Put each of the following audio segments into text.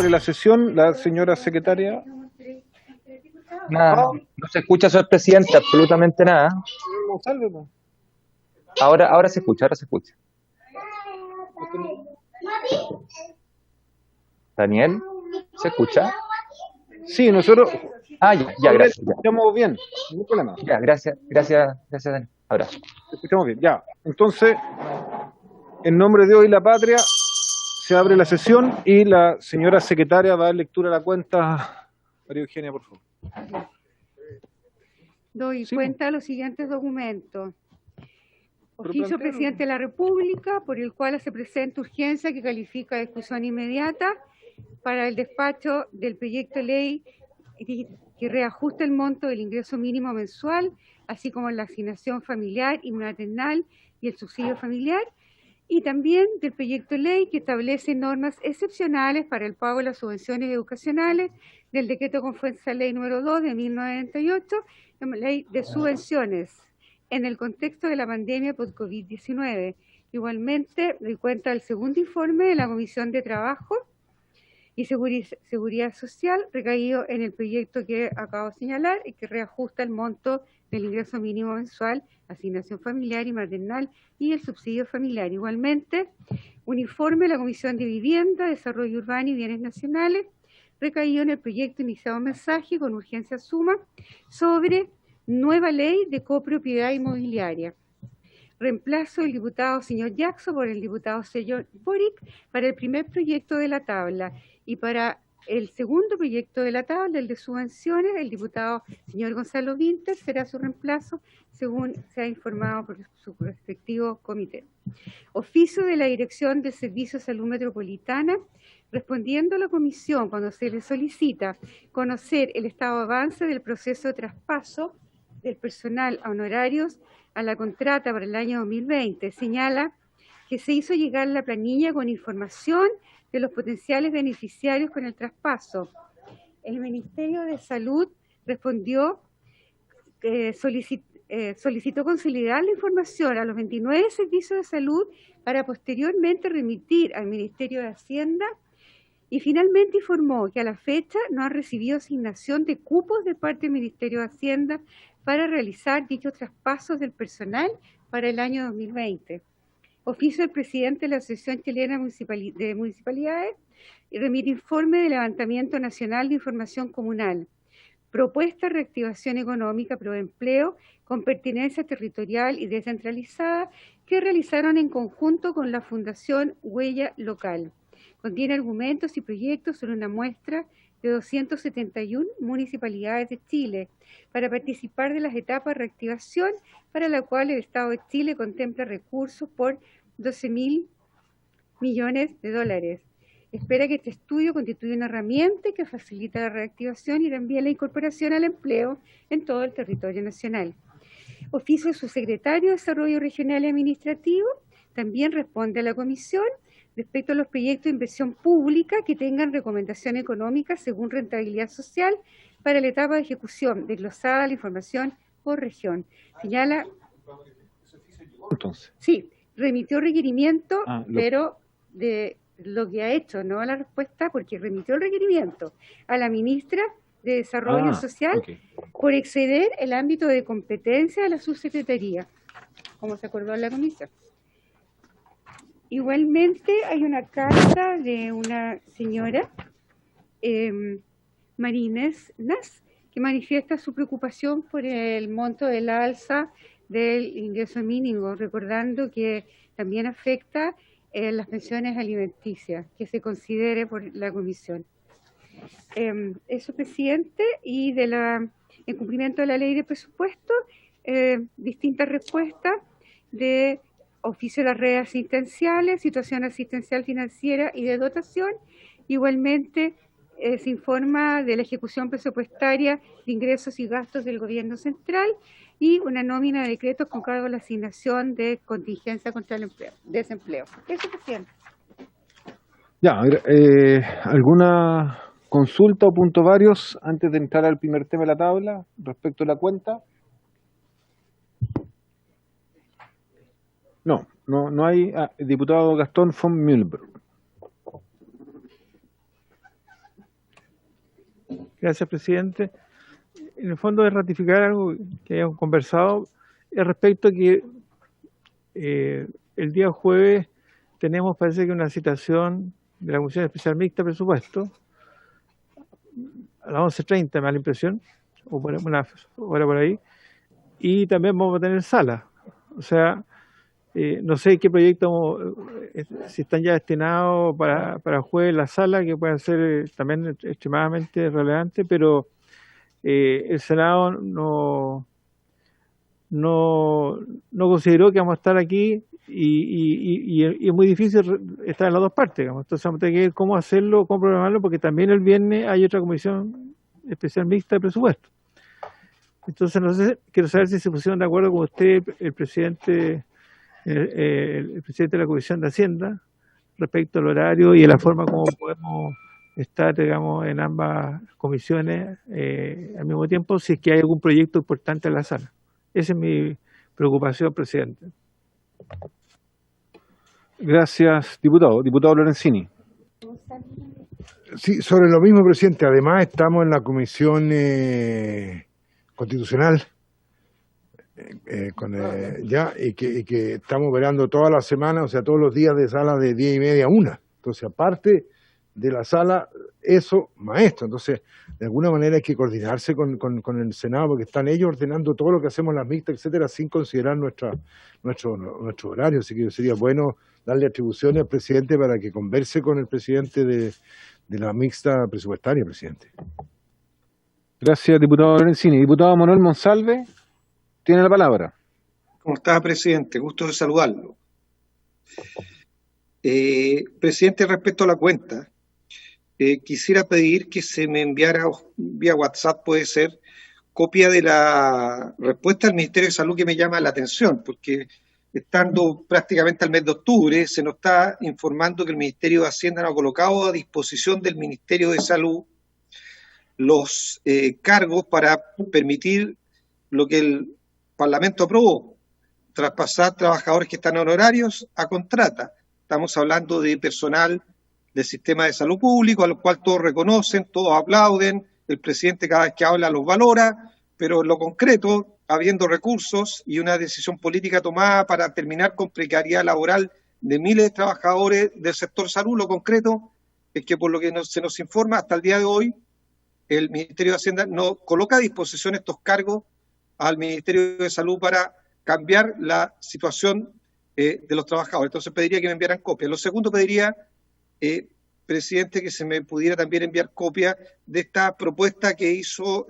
abre la sesión. La señora secretaria. Nada, no se escucha, señor presidente, absolutamente nada. No, salve, po. Ahora se escucha, ahora se escucha. Daniel, ¿se escucha? Sí, nosotros. Ya, gracias. Ya. Estamos bien, no hay problema. Ya, gracias, Daniel. Ahora. Escuchamos bien, ya. Entonces, en nombre de Hoy la Patria, se abre la sesión y la señora secretaria va a dar lectura a la cuenta. María Eugenia, por favor. Doy cuenta de los siguientes documentos. Oficio Presidente de la República, por el cual se presenta urgencia que califica de discusión inmediata para el despacho del proyecto de ley que reajusta el monto del ingreso mínimo mensual, así como la asignación familiar y maternal y el subsidio familiar, y también del proyecto de ley que establece normas excepcionales para el pago de las subvenciones educacionales, del decreto con fuerza ley número 2 de 1998, la ley de subvenciones, en el contexto de la pandemia por COVID-19. Igualmente, doy cuenta del segundo informe de la Comisión de Trabajo y Seguridad Social, recaído en el proyecto que acabo de señalar y que reajusta el monto del ingreso mínimo mensual, asignación familiar y maternal y el subsidio familiar. Igualmente, un informe de la Comisión de Vivienda, Desarrollo Urbano y Bienes Nacionales, recaído en el proyecto iniciado mensaje con urgencia suma sobre nueva ley de copropiedad inmobiliaria. Reemplazo del diputado señor Jackson por el diputado señor Boric para el primer proyecto de la tabla, y para el segundo proyecto de la tabla, el de subvenciones, el diputado señor Gonzalo Vinter será su reemplazo, según se ha informado por su respectivo comité. Oficio de la Dirección del Servicio de Salud Metropolitana, respondiendo a la comisión cuando se le solicita conocer el estado de avance del proceso de traspaso del personal a honorarios a la contrata para el año 2020, señala que se hizo llegar la planilla con información de los potenciales beneficiarios con el traspaso. El Ministerio de Salud respondió que solicitó consolidar la información a los 29 servicios de salud para posteriormente remitir al Ministerio de Hacienda, y finalmente informó que a la fecha no ha recibido asignación de cupos de parte del Ministerio de Hacienda para realizar dichos traspasos del personal para el año 2020. Oficio del presidente de la Asociación Chilena de Municipalidades y remite informe de levantamiento nacional de información comunal. Propuesta de reactivación económica pro empleo con pertinencia territorial y descentralizada que realizaron en conjunto con la Fundación Huella Local. Contiene argumentos y proyectos sobre una muestra de 271 municipalidades de Chile para participar de las etapas de reactivación, para la cual el Estado de Chile contempla recursos por 12.000 millones de dólares. Espera que este estudio constituya una herramienta que facilita la reactivación y también la incorporación al empleo en todo el territorio nacional. Oficio de subsecretario de Desarrollo Regional y Administrativo también responde a la comisión respecto a los proyectos de inversión pública que tengan recomendación económica según rentabilidad social para la etapa de ejecución, desglosada la información por región. Señala... Entonces. Sí, remitió requerimiento, pero de lo que ha hecho, no a la respuesta, porque remitió el requerimiento a la ministra de Desarrollo Social por exceder el ámbito de competencia de la subsecretaría, como se acordó en la comisión. Igualmente hay una carta de una señora, Marínez Nas, que manifiesta su preocupación por el monto del alza del ingreso mínimo, recordando que también afecta las pensiones alimenticias, que se considere por la comisión. Eso, presidente, y en cumplimiento de la ley de presupuesto, distintas respuestas de oficio de las redes asistenciales, situación asistencial financiera y de dotación. Igualmente, se informa de la ejecución presupuestaria de ingresos y gastos del gobierno central y una nómina de decretos con cargo a la asignación de contingencia contra el desempleo. Eso, presidente. Ya, ¿alguna consulta o punto varios antes de entrar al primer tema de la tabla respecto a la cuenta? No hay. Diputado Gastón von Mühlberg. Gracias, presidente. En el fondo es ratificar algo que hayamos conversado respecto a que el día jueves tenemos, parece que una citación de la Comisión Especial Mixta de Presupuesto a las 11:30, me da la impresión, o por una hora por ahí, y también vamos a tener sala. O sea, no sé qué proyectos, si están ya destinados para jueves en la sala, que pueden ser también extremadamente relevantes, pero el Senado no consideró que vamos a estar aquí y es muy difícil estar en las dos partes, digamos. Entonces vamos a tener que ver cómo hacerlo, cómo programarlo, porque también el viernes hay otra comisión especial mixta de presupuesto. Entonces, no sé, quiero saber si se pusieron de acuerdo con usted, el presidente de la Comisión de Hacienda, respecto al horario y a la forma como podemos estar, digamos, en ambas comisiones al mismo tiempo, si es que hay algún proyecto importante en la sala. Esa es mi preocupación, presidente. Gracias, diputado. Diputado Lorenzini. Sí, sobre lo mismo, presidente. Además, estamos en la Comisión Constitucional y que estamos operando toda la semana, o sea, todos los días de sala de 10:30 a 1. Entonces, aparte de la sala, eso, maestro. Entonces, de alguna manera hay que coordinarse con el Senado, porque están ellos ordenando todo lo que hacemos en las mixtas, etcétera, sin considerar nuestro horario. Así que sería bueno darle atribuciones al presidente para que converse con el presidente de la mixta presupuestaria, presidente. Gracias, diputado Lorenzini. Diputado Manuel Monsalve, tiene la palabra. ¿Cómo está, presidente? Gusto de saludarlo. Presidente, respecto a la cuenta, quisiera pedir que se me enviara vía WhatsApp, puede ser, copia de la respuesta del Ministerio de Salud, que me llama la atención, porque estando prácticamente al mes de octubre, se nos está informando que el Ministerio de Hacienda nos ha colocado a disposición del Ministerio de Salud los cargos para permitir lo que el Parlamento aprobó, traspasar trabajadores que están honorarios a contrata. Estamos hablando de personal del sistema de salud público, a lo cual todos reconocen, todos aplauden, el presidente cada vez que habla los valora, pero en lo concreto, habiendo recursos y una decisión política tomada para terminar con precariedad laboral de miles de trabajadores del sector salud, lo concreto es que por lo que se nos informa hasta el día de hoy, el Ministerio de Hacienda no coloca a disposición estos cargos al Ministerio de Salud para cambiar la situación de los trabajadores. Entonces pediría que me enviaran copia. Lo segundo, pediría, presidente, que se me pudiera también enviar copia de esta propuesta que hizo,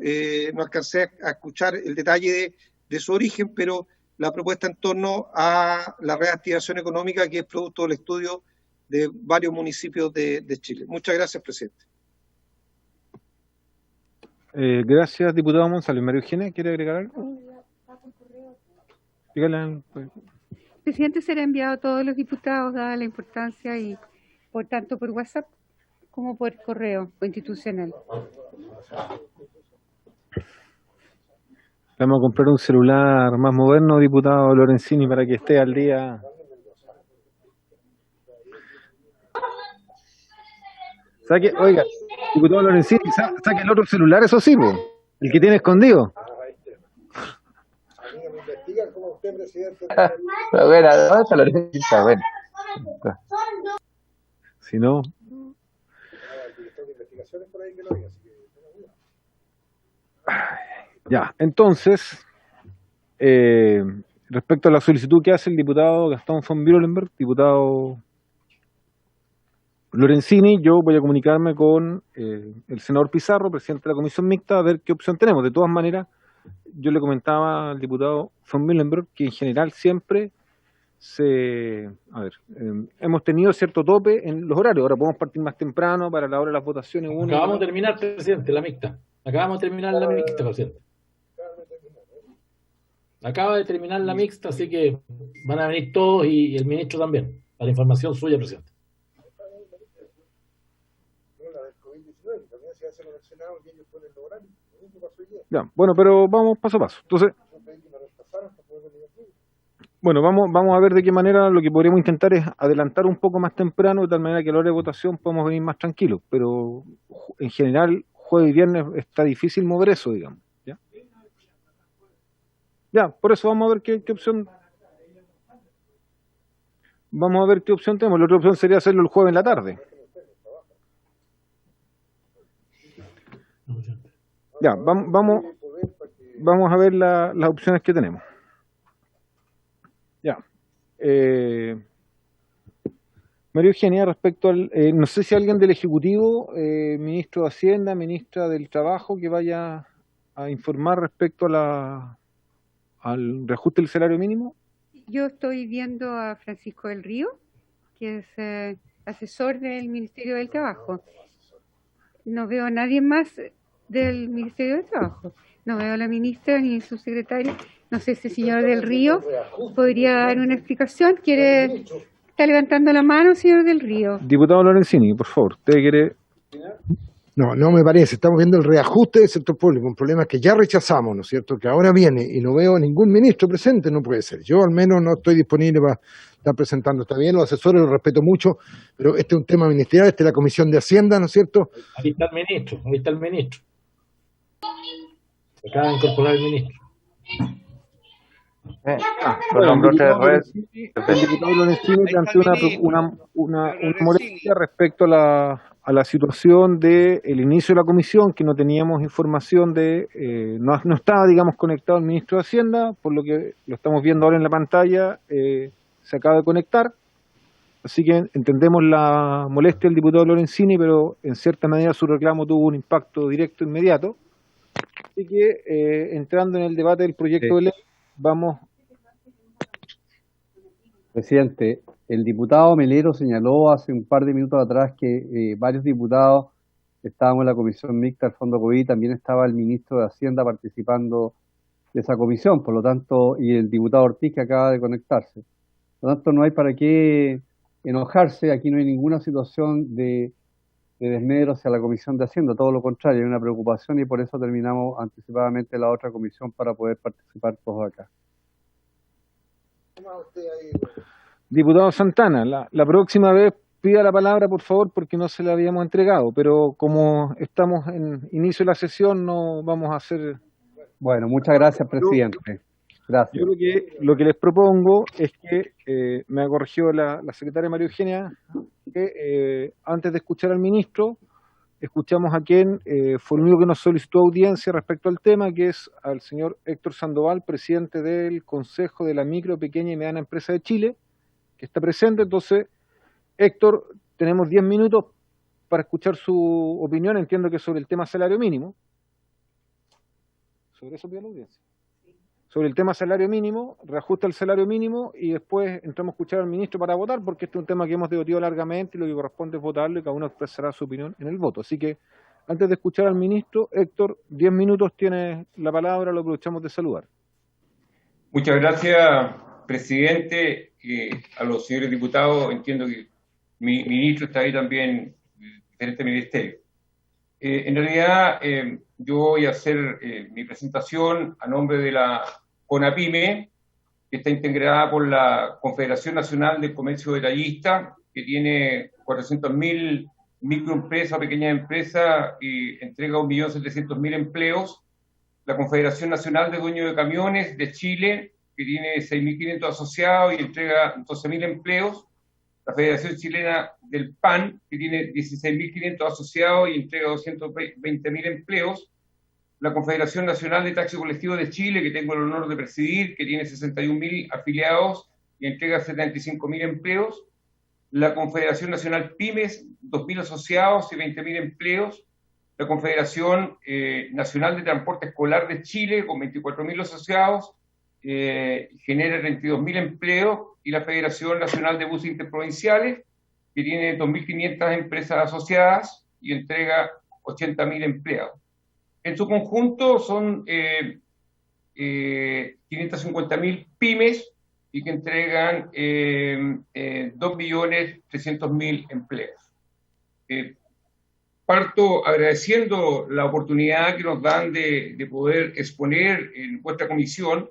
no alcancé a escuchar el detalle de su origen, pero la propuesta en torno a la reactivación económica, que es producto del estudio de varios municipios de Chile. Muchas gracias, presidente. Gracias, diputado Monsalve. María Eugenia, ¿quiere agregar algo? Dígale. Presidente, será enviado a todos los diputados, dada la importancia, y por tanto por WhatsApp como por correo institucional. Vamos a comprar un celular más moderno, diputado Lorenzini, para que esté al día. Oiga, diputado Lorenzini, saque el otro celular, eso sí, po, el que tiene escondido. Bueno, está bueno. Si no. Ya, entonces, respecto a la solicitud que hace el diputado Gastón von Bülow, diputado Lorenzini, yo voy a comunicarme con el senador Pizarro, presidente de la Comisión Mixta, a ver qué opción tenemos. De todas maneras, yo le comentaba al diputado von Bülow que en general siempre hemos tenido cierto tope en los horarios. Ahora podemos partir más temprano para la hora de las votaciones. Acabamos de terminar, presidente, la mixta. Acabamos de terminar la mixta, presidente. Acaba de terminar la mixta, así que van a venir todos y el ministro también. Para información suya, presidente. Ya, bueno, pero vamos paso a paso. Entonces, bueno, vamos a ver de qué manera. Lo que podríamos intentar es adelantar un poco más temprano, de tal manera que a la hora de votación podamos venir más tranquilos, pero en general jueves y viernes está difícil mover eso, digamos. Ya, por eso vamos a ver qué opción. Vamos a ver qué opción tenemos. La otra opción sería hacerlo el jueves en la tarde. Ya, vamos a ver las opciones que tenemos. Ya. María Eugenia, respecto al... no sé si alguien del Ejecutivo, ministro de Hacienda, ministra del Trabajo, que vaya a informar respecto a al reajuste del salario mínimo. Yo estoy viendo a Francisco del Río, que es asesor del Ministerio del Trabajo. No veo a nadie más del Ministerio del Trabajo. No veo a la ministra ni su secretario. No sé si el señor del Río podría dar una explicación. Está levantando la mano, señor del Río. Diputado Lorenzini, por favor, ¿usted quiere...? No me parece. Estamos viendo el reajuste del sector público, un problema que ya rechazamos, ¿no es cierto?, que ahora viene y no veo a ningún ministro presente, no puede ser. Yo al menos no estoy disponible para estar presentando. Está bien, los asesores los respeto mucho, pero este es un tema ministerial, este es la Comisión de Hacienda, ¿no es cierto? Ahí está el ministro. Se acaba de incorporar el ministro. El diputado Lorenzini planteó una molestia respecto a la situación del inicio de la comisión, que no teníamos información no estaba, digamos, conectado el ministro de Hacienda, por lo que lo estamos viendo ahora en la pantalla, se acaba de conectar, así que entendemos la molestia del diputado Lorenzini, pero en cierta medida su reclamo tuvo un impacto directo inmediato, así que entrando en el debate del proyecto de ley, vamos. Presidente, el diputado Melero señaló hace un par de minutos atrás que varios diputados estábamos en la comisión mixta del Fondo COVID, también estaba el ministro de Hacienda participando de esa comisión, por lo tanto, y el diputado Ortiz que acaba de conectarse. Por lo tanto, no hay para qué enojarse, aquí no hay ninguna situación de desmedro hacia la comisión de Hacienda, todo lo contrario, hay una preocupación y por eso terminamos anticipadamente la otra comisión para poder participar todos acá. Diputado Santana, la próxima vez pida la palabra, por favor, porque no se la habíamos entregado, pero como estamos en inicio de la sesión, no vamos a hacer... Bueno, muchas gracias, presidente. Gracias. Yo lo que les propongo es que me ha corregido la secretaria María Eugenia, que antes de escuchar al ministro, escuchamos a quien fue el único que nos solicitó audiencia respecto al tema, que es al señor Héctor Sandoval, presidente del Consejo de la Micro, Pequeña y Mediana Empresa de Chile, que está presente. Entonces, Héctor, tenemos 10 minutos para escuchar su opinión, entiendo que sobre el tema salario mínimo. Sobre eso pido la audiencia. Sobre el tema salario mínimo, reajusta el salario mínimo y después entramos a escuchar al ministro para votar, porque este es un tema que hemos debatido largamente y lo que corresponde es votarlo y cada uno expresará su opinión en el voto. Así que, antes de escuchar al ministro, Héctor, 10 minutos tiene la palabra, lo aprovechamos de saludar. Muchas gracias, presidente. A los señores diputados, entiendo que mi ministro está ahí también, diferente ministerio. En realidad, yo voy a hacer mi presentación a nombre de la CONAPYME, que está integrada por la Confederación Nacional del Comercio Detallista, que tiene 400.000 microempresas, pequeñas empresas, y entrega 1.700.000 empleos. La Confederación Nacional de Dueños de Camiones de Chile, que tiene 6.500 asociados y entrega 12.000 empleos. La Federación Chilena del PAN, que tiene 16.500 asociados y entrega 220.000 empleos. La Confederación Nacional de Taxi Colectivo de Chile, que tengo el honor de presidir, que tiene 61.000 afiliados y entrega 75.000 empleos. La Confederación Nacional Pymes, 2.000 asociados y 20.000 empleos. La Confederación Nacional de Transporte Escolar de Chile, con 24.000 asociados, genera 32.000 empleos, y la Federación Nacional de Buses Interprovinciales, que tiene 2.500 empresas asociadas y entrega 80.000 empleados. En su conjunto son 550.000 pymes y que entregan 2.300.000 empleos. Parto agradeciendo la oportunidad que nos dan de poder exponer en vuestra comisión,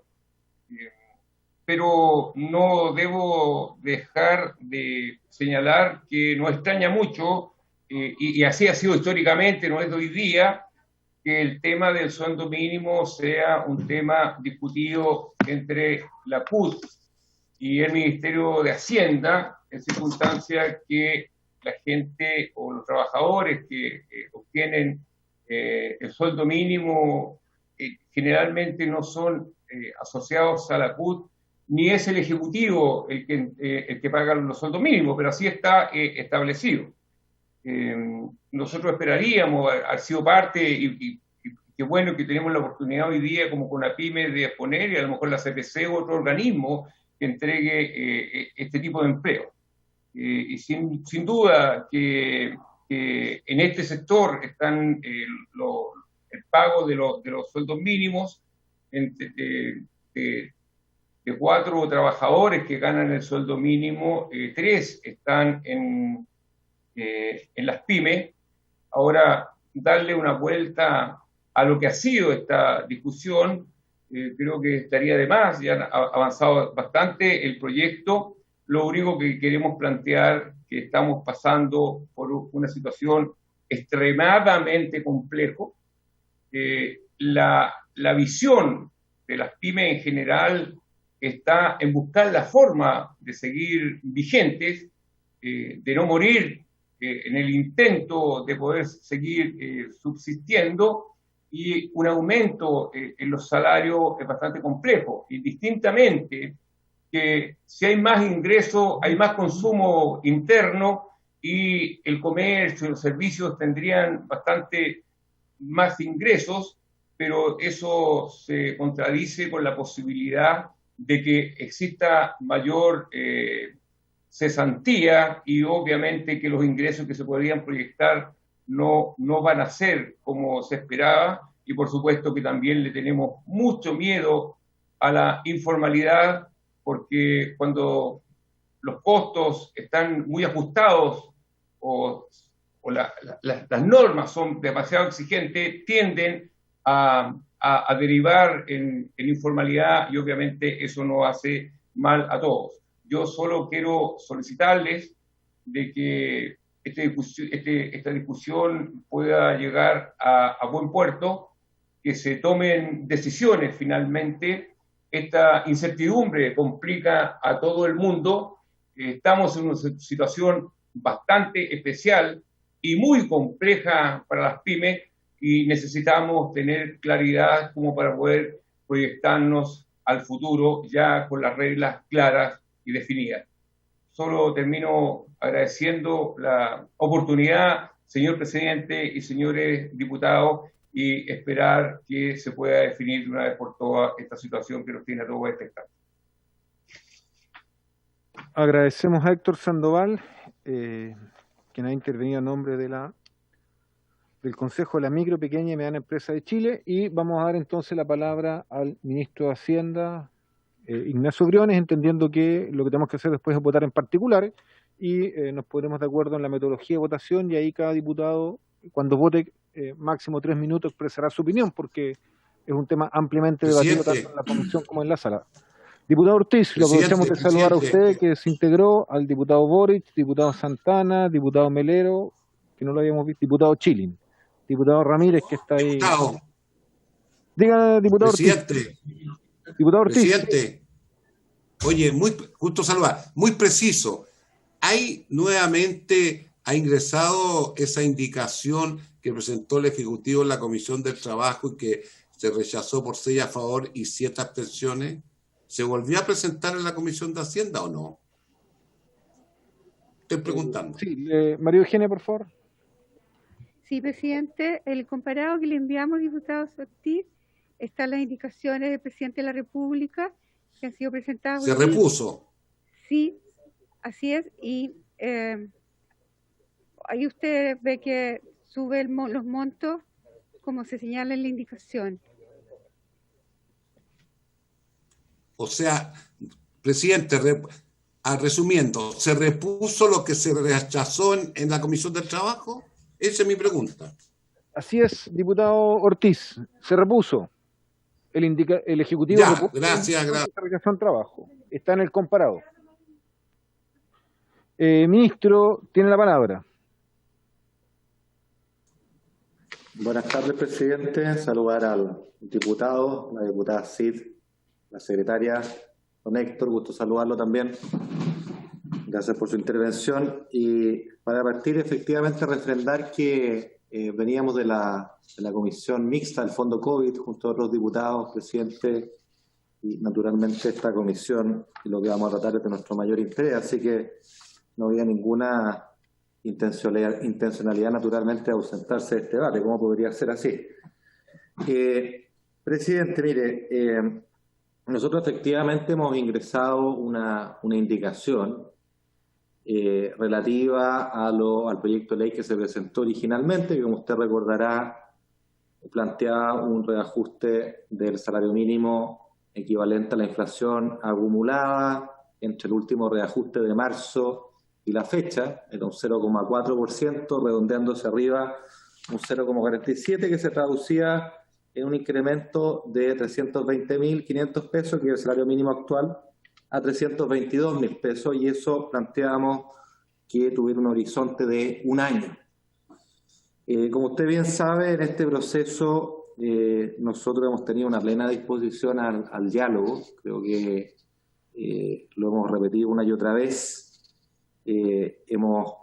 pero no debo dejar de señalar que nos extraña mucho y así ha sido históricamente, no es de hoy día, que el tema del sueldo mínimo sea un tema discutido entre la PUT y el Ministerio de Hacienda, en circunstancias que la gente o los trabajadores que obtienen el sueldo mínimo generalmente no son asociados a la PUT, ni es el Ejecutivo el que paga los sueldos mínimos, pero así está establecido. Nosotros esperaríamos haber sido parte, y qué bueno que tenemos la oportunidad hoy día como CONAPYME de exponer, y a lo mejor la CPC u otro organismo que entregue este tipo de empleo. Y sin duda que en este sector están el pago de los sueldos mínimos de 4 trabajadores que ganan el sueldo mínimo, 3 están en las pymes. Ahora, darle una vuelta a lo que ha sido esta discusión, creo que estaría de más, ya ha avanzado bastante el proyecto. Lo único que queremos plantear que estamos pasando por una situación extremadamente compleja. La visión de las pymes en general está en buscar la forma de seguir vigentes, de no morir en el intento de poder seguir subsistiendo, y un aumento en los salarios es bastante complejo. Indistintamente que si hay más ingresos, hay más consumo interno, y el comercio y los servicios tendrían bastante más ingresos, pero eso se contradice con la posibilidad de que exista mayor cesantía, y obviamente que los ingresos que se podrían proyectar no van a ser como se esperaba, y por supuesto que también le tenemos mucho miedo a la informalidad, porque cuando los costos están muy ajustados o las normas son demasiado exigentes, tienden a derivar en informalidad, y obviamente eso no hace mal a todos. Yo solo quiero solicitarles de que esta discusión pueda llegar a buen puerto, que se tomen decisiones finalmente. Esta incertidumbre complica a todo el mundo. Estamos en una situación bastante especial y muy compleja para las pymes, y necesitamos tener claridad como para poder proyectarnos al futuro ya con las reglas claras y definidas. Solo termino agradeciendo la oportunidad, señor presidente y señores diputados, y esperar que se pueda definir de una vez por todas esta situación que nos tiene a todos expectantes. Agradecemos a Héctor Sandoval, quien ha intervenido en nombre del Consejo de la Micro, Pequeña y Mediana Empresa de Chile, y vamos a dar entonces la palabra al ministro de Hacienda, Ignacio Briones, entendiendo que lo que tenemos que hacer después es votar en particulares, y nos pondremos de acuerdo en la metodología de votación, y ahí cada diputado, cuando vote, máximo 3 minutos, expresará su opinión, porque es un tema ampliamente debatido tanto en la comisión como en la sala. Diputado Ortiz, lo aprovechamos de saludar a usted, que se integró, al diputado Boric, diputado Santana, diputado Melero, que no lo habíamos visto, diputado Chilin, diputado Ramírez, que está ahí. Diga, diputado presidente, Ortiz. Diputado Ortiz. Presidente, oye, justo saludar, muy preciso. Ha ingresado esa indicación que presentó el Ejecutivo en la Comisión del Trabajo y que se rechazó por 6 a favor y 7 abstenciones. ¿Se volvió a presentar en la Comisión de Hacienda o no? Estoy preguntando. Sí, María Eugenia, por favor. Sí, presidente. El comparado que le enviamos, diputado Ortiz, están las indicaciones del presidente de la República que han sido presentadas. ¿Se repuso? Sí, así es. Y ahí usted ve que sube los montos como se señala en la indicación. O sea, presidente, resumiendo, ¿se repuso lo que se rechazó en la Comisión del Trabajo? Esa es mi pregunta. Así es, diputado Ortiz, se repuso. El Ejecutivo ya, gracias. Rechazó trabajo. Está en el comparado. Ministro, tiene la palabra. Buenas tardes, presidente. Saludar al diputado, la diputada Cid, la secretaria, don Héctor, gusto saludarlo también. Gracias por su intervención. Y para partir, efectivamente, refrendar que veníamos de la comisión mixta del Fondo COVID, junto a otros diputados, presidente, y naturalmente esta comisión, y lo que vamos a tratar es de nuestro mayor interés, así que no había ninguna intencionalidad naturalmente de ausentarse de este debate. ¿Cómo podría ser así? Presidente, mire, nosotros efectivamente hemos ingresado una indicación relativa al proyecto de ley que se presentó originalmente, que como usted recordará, planteaba un reajuste del salario mínimo equivalente a la inflación acumulada entre el último reajuste de marzo y la fecha, era un 0,4%, redondeándose arriba un 0,47%, que se traducía en un incremento de 320.500 pesos, que es el salario mínimo actual, a 322.000 pesos, y eso planteábamos que tuviera un horizonte de un año. Como usted bien sabe, en este proceso nosotros hemos tenido una plena disposición al diálogo. Creo que lo hemos repetido una y otra vez. Hemos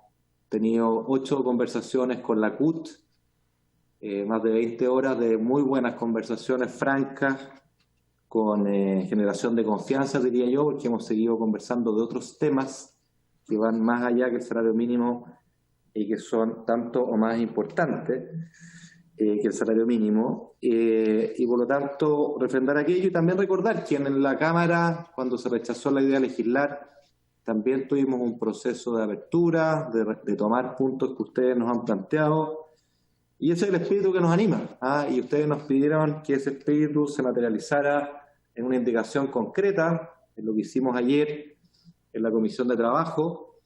tenido 8 conversaciones con la CUT, más de 20 horas de muy buenas conversaciones francas, con generación de confianza, diría yo, porque hemos seguido conversando de otros temas que van más allá que el salario mínimo y que son tanto o más importantes que el salario mínimo. Y por lo tanto, refrendar aquello y también recordar que en la Cámara, cuando se rechazó la idea de legislar, también tuvimos un proceso de apertura, de tomar puntos que ustedes nos han planteado, y ese es el espíritu que nos anima. Y ustedes nos pidieron que ese espíritu se materializara en una indicación concreta, en lo que hicimos ayer en la Comisión de Trabajo.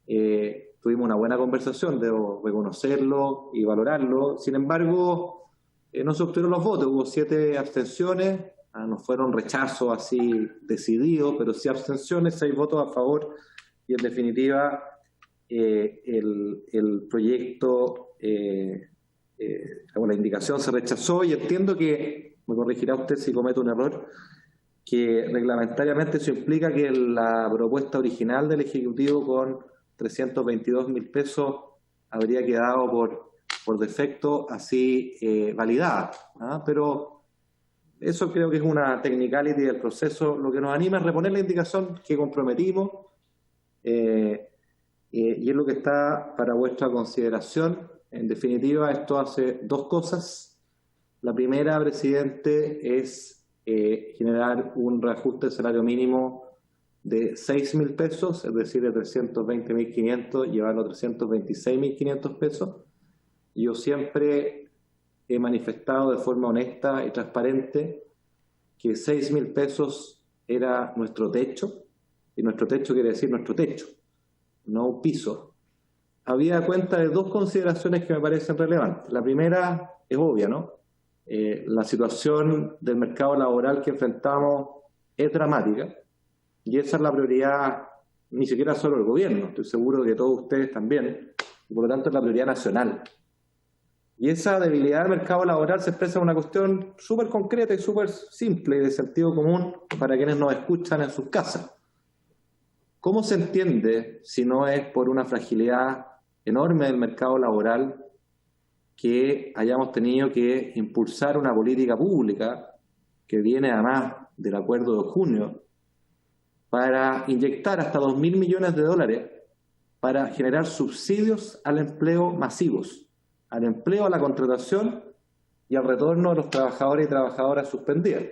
Tuvimos una buena conversación, debo reconocerlo y valorarlo. Sin embargo, no se obtuvieron los votos, hubo 7 abstenciones. No fueron rechazos así decididos, pero sí abstenciones, 6 votos a favor, y en definitiva el proyecto, la indicación se rechazó, y entiendo que, me corregirá usted si cometo un error, que reglamentariamente eso implica que la propuesta original del Ejecutivo con 322.000 pesos habría quedado por defecto así validada, pero eso creo que es una technicality del proceso. Lo que nos anima es reponer la indicación que comprometimos, y es lo que está para vuestra consideración. En definitiva, esto hace 2 cosas. La primera, presidente, es generar un reajuste del salario mínimo de 6.000 pesos, es decir, de 320.500, llevarlo a 326.500 pesos. Yo siempre he manifestado de forma honesta y transparente que 6.000 pesos era nuestro techo, y nuestro techo quiere decir nuestro techo, no un piso. Había cuenta de 2 consideraciones que me parecen relevantes. La primera es obvia, ¿no? La situación del mercado laboral que enfrentamos es dramática, y esa es la prioridad, ni siquiera solo del gobierno, estoy seguro de que todos ustedes también, y por lo tanto es la prioridad nacional. Y esa debilidad del mercado laboral se expresa en una cuestión súper concreta y súper simple y de sentido común para quienes nos escuchan en sus casas. ¿Cómo se entiende, si no es por una fragilidad enorme del mercado laboral, que hayamos tenido que impulsar una política pública que viene además del acuerdo de junio para inyectar hasta $2.000 millones para generar subsidios al empleo masivos, al empleo, a la contratación y al retorno de los trabajadores y trabajadoras suspendidas?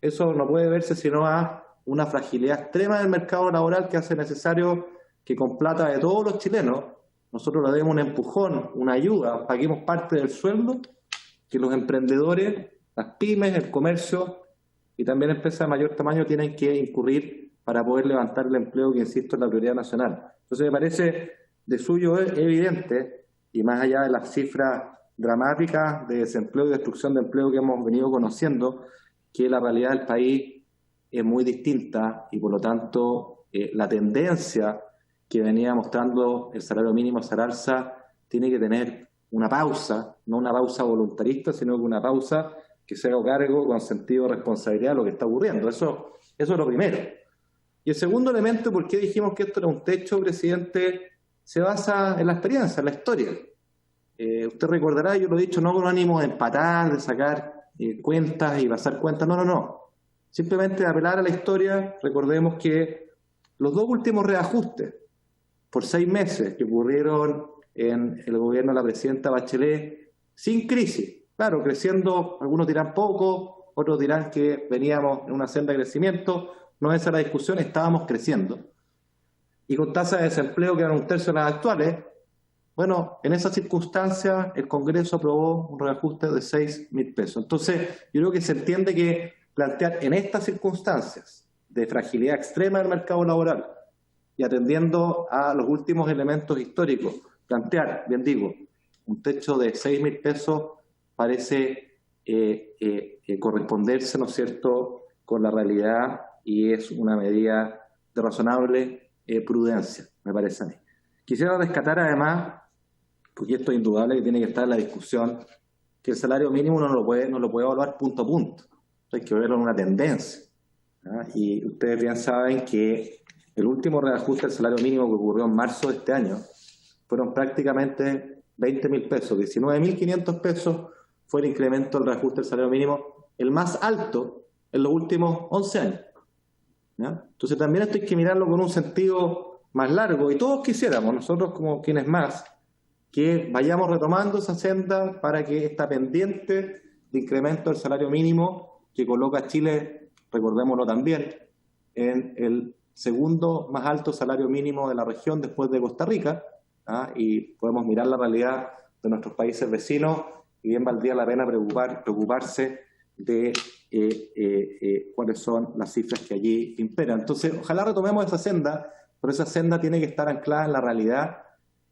Eso no puede verse sino a una fragilidad extrema del mercado laboral que hace necesario que con plata de todos los chilenos nosotros le demos un empujón, una ayuda, paguemos parte del sueldo, que los emprendedores, las pymes, el comercio y también empresas de mayor tamaño tienen que incurrir para poder levantar el empleo, que insisto es la prioridad nacional. Entonces me parece de suyo evidente, y más allá de las cifras dramáticas de desempleo y destrucción de empleo que hemos venido conociendo, que la realidad del país es muy distinta, y por lo tanto la tendencia que venía mostrando el salario mínimo hacia el alza tiene que tener una pausa, no una pausa voluntarista, sino que una pausa que se haga cargo con sentido de responsabilidad de lo que está ocurriendo. Eso es lo primero. Y el segundo elemento, ¿por qué dijimos que esto era un techo, presidente? Se basa en la experiencia, en la historia. Usted recordará, yo lo he dicho, no con ánimo de empatar, de sacar cuentas y pasar cuentas, no. Simplemente de apelar a la historia. Recordemos que los dos últimos reajustes por 6 meses que ocurrieron en el gobierno de la presidenta Bachelet, sin crisis, claro, creciendo, algunos dirán poco, otros dirán que veníamos en una senda de crecimiento, no esa es la discusión, estábamos creciendo. Y con tasas de desempleo que eran 1/3 de las actuales. Bueno, en esas circunstancias el Congreso aprobó un reajuste de 6.000 pesos. Entonces, yo creo que se entiende que plantear en estas circunstancias de fragilidad extrema del mercado laboral y atendiendo a los últimos elementos históricos, plantear, bien digo, un techo de 6.000 pesos parece corresponderse, ¿no es cierto?, con la realidad y es una medida de razonable prudencia, me parece a mí. Quisiera rescatar además, porque esto es indudable que tiene que estar en la discusión, que el salario mínimo no lo puede evaluar punto a punto. Hay que verlo en una tendencia. Y ustedes bien saben que el último reajuste del salario mínimo que ocurrió en marzo de este año fueron prácticamente 20.000 pesos, 19.500 pesos fue el incremento del reajuste del salario mínimo, el más alto en los últimos 11 años. ¿Ya? Entonces también esto hay que mirarlo con un sentido más largo y todos quisiéramos, nosotros como quienes más, que vayamos retomando esa senda para que esta pendiente de incremento del salario mínimo que coloca a Chile, recordémoslo también, en el segundo más alto salario mínimo de la región después de Costa Rica, y podemos mirar la realidad de nuestros países vecinos y bien valdría la pena preocuparse de cuáles son las cifras que allí imperan. Entonces, ojalá retomemos esa senda, pero esa senda tiene que estar anclada en la realidad.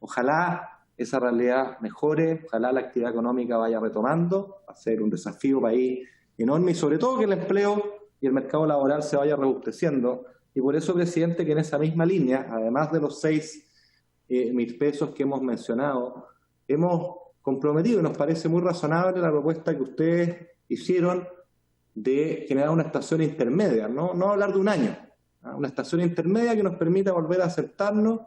Ojalá esa realidad mejore, ojalá la actividad económica vaya retomando, va a ser un desafío país enorme y sobre todo que el empleo y el mercado laboral se vaya robusteciendo. Y por eso, presidente, que en esa misma línea, además de los 6.000 pesos que hemos mencionado, hemos comprometido, y nos parece muy razonable la propuesta que ustedes hicieron de generar una estación intermedia, no hablar de un año, una estación intermedia que nos permita volver a aceptarnos,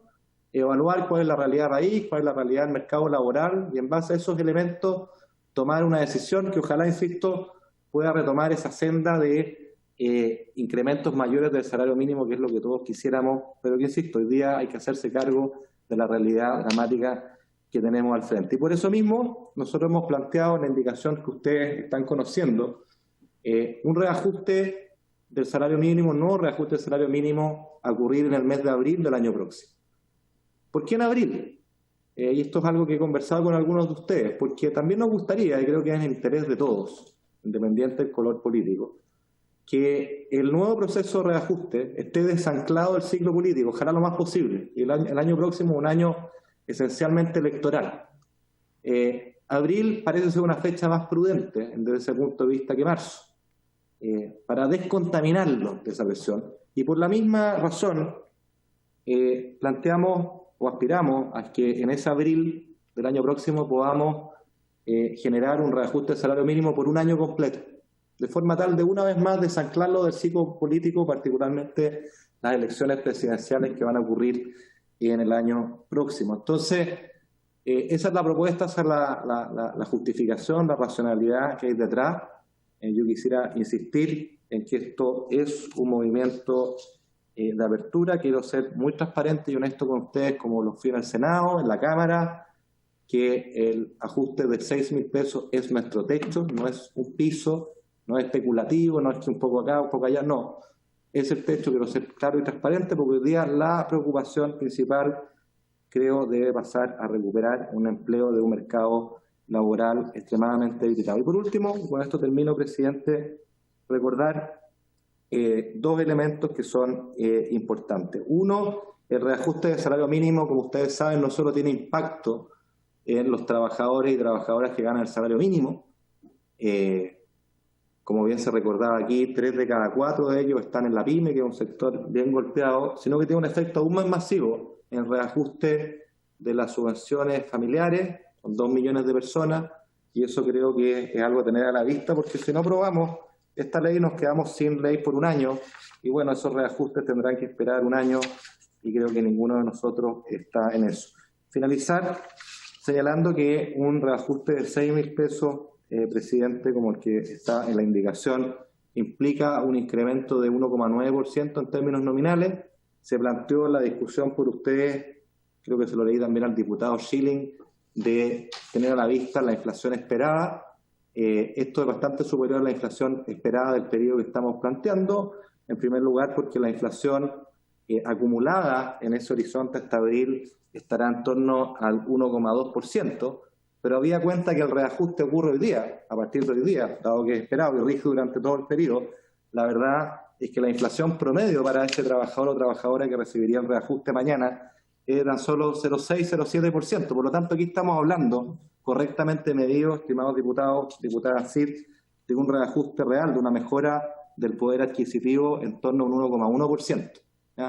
evaluar cuál es la realidad del país, cuál es la realidad del mercado laboral y en base a esos elementos tomar una decisión que ojalá, insisto, pueda retomar esa senda de incrementos mayores del salario mínimo, que es lo que todos quisiéramos, pero que insisto, hoy día hay que hacerse cargo de la realidad dramática que tenemos al frente. Y por eso mismo nosotros hemos planteado en la indicación que ustedes están conociendo un reajuste del salario mínimo, un nuevo reajuste del salario mínimo a ocurrir en el mes de abril del año próximo. ¿Por qué en abril? Y esto es algo que he conversado con algunos de ustedes, porque también nos gustaría, y creo que es en interés de todos, independiente del color político, que el nuevo proceso de reajuste esté desanclado del ciclo político, ojalá lo más posible, y el año próximo un año esencialmente electoral. Abril parece ser una fecha más prudente desde ese punto de vista que marzo, para descontaminarlo de esa presión. Y por la misma razón planteamos o aspiramos a que en ese abril del año próximo podamos generar un reajuste del salario mínimo por un año completo, de forma tal de una vez más desanclarlo del ciclo político, particularmente las elecciones presidenciales que van a ocurrir en el año próximo. Entonces, esa es la propuesta, esa es la justificación, la racionalidad que hay detrás. Yo quisiera insistir en que esto es un movimiento de apertura. Quiero ser muy transparente y honesto con ustedes, como lo fui en el Senado, en la Cámara, que el ajuste de 6.000 pesos es nuestro techo, no es un piso, no es especulativo, no es que un poco acá, un poco allá, no. Es el techo, quiero ser claro y transparente, porque hoy día la preocupación principal, creo, debe pasar a recuperar un empleo de un mercado laboral extremadamente debilitado. Y por último, y con esto termino, presidente, recordar dos elementos que son importantes. Uno, el reajuste de salario mínimo, como ustedes saben, no solo tiene impacto en los trabajadores y trabajadoras que ganan el salario mínimo, como bien se recordaba aquí, 3 de cada 4 de ellos están en la PYME, que es un sector bien golpeado, sino que tiene un efecto aún más masivo en el reajuste de las subvenciones familiares con 2 millones de personas, y eso creo que es algo a tener a la vista, porque si no aprobamos esta ley nos quedamos sin ley por un año, y bueno, esos reajustes tendrán que esperar un año, y creo que ninguno de nosotros está en eso. Finalizar señalando que un reajuste de 6.000 pesos, presidente, como el que está en la indicación, implica un incremento de 1,9% en términos nominales. Se planteó la discusión por ustedes, creo que se lo leí también al diputado Schilling, de tener a la vista la inflación esperada. Esto es bastante superior a la inflación esperada del periodo que estamos planteando. En primer lugar, porque la inflación acumulada en ese horizonte hasta abril estará en torno al 1,2%, pero había cuenta que el reajuste ocurre hoy día, a partir de hoy día, dado que es esperado y rige durante todo el periodo. La verdad es que la inflación promedio para ese trabajador o trabajadora que recibiría el reajuste mañana es tan solo 0,6-0,7%. Por lo tanto, aquí estamos hablando, correctamente medido, estimados diputados, diputadas Cid, de un reajuste real, de una mejora del poder adquisitivo en torno a un 1,1%.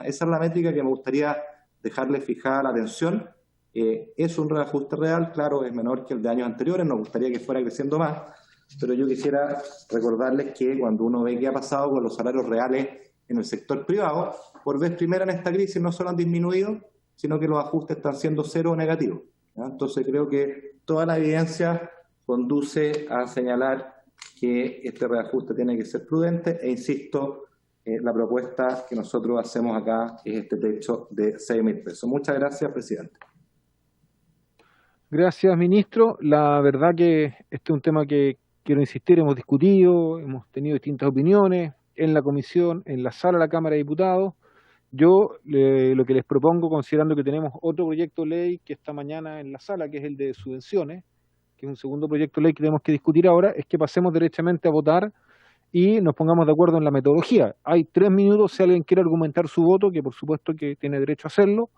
Esa es la métrica que me gustaría dejarle fijada la atención. Es un reajuste real, claro, es menor que el de años anteriores, nos gustaría que fuera creciendo más, pero yo quisiera recordarles que cuando uno ve qué ha pasado con los salarios reales en el sector privado, por vez primera en esta crisis no solo han disminuido, sino que los ajustes están siendo cero o negativos. Entonces creo que toda la evidencia conduce a señalar que este reajuste tiene que ser prudente e insisto, la propuesta que nosotros hacemos acá es este techo de 6.000 pesos. Muchas gracias, presidente. Gracias, ministro. La verdad que este es un tema que quiero insistir, hemos discutido, hemos tenido distintas opiniones en la comisión, en la sala de la Cámara de Diputados. Yo lo que les propongo, considerando que tenemos otro proyecto de ley que está mañana en la sala, que es el de subvenciones, que es un segundo proyecto de ley que tenemos que discutir ahora, es que pasemos derechamente a votar y nos pongamos de acuerdo en la metodología. Hay 3 minutos si alguien quiere argumentar su voto, que por supuesto que tiene derecho a hacerlo,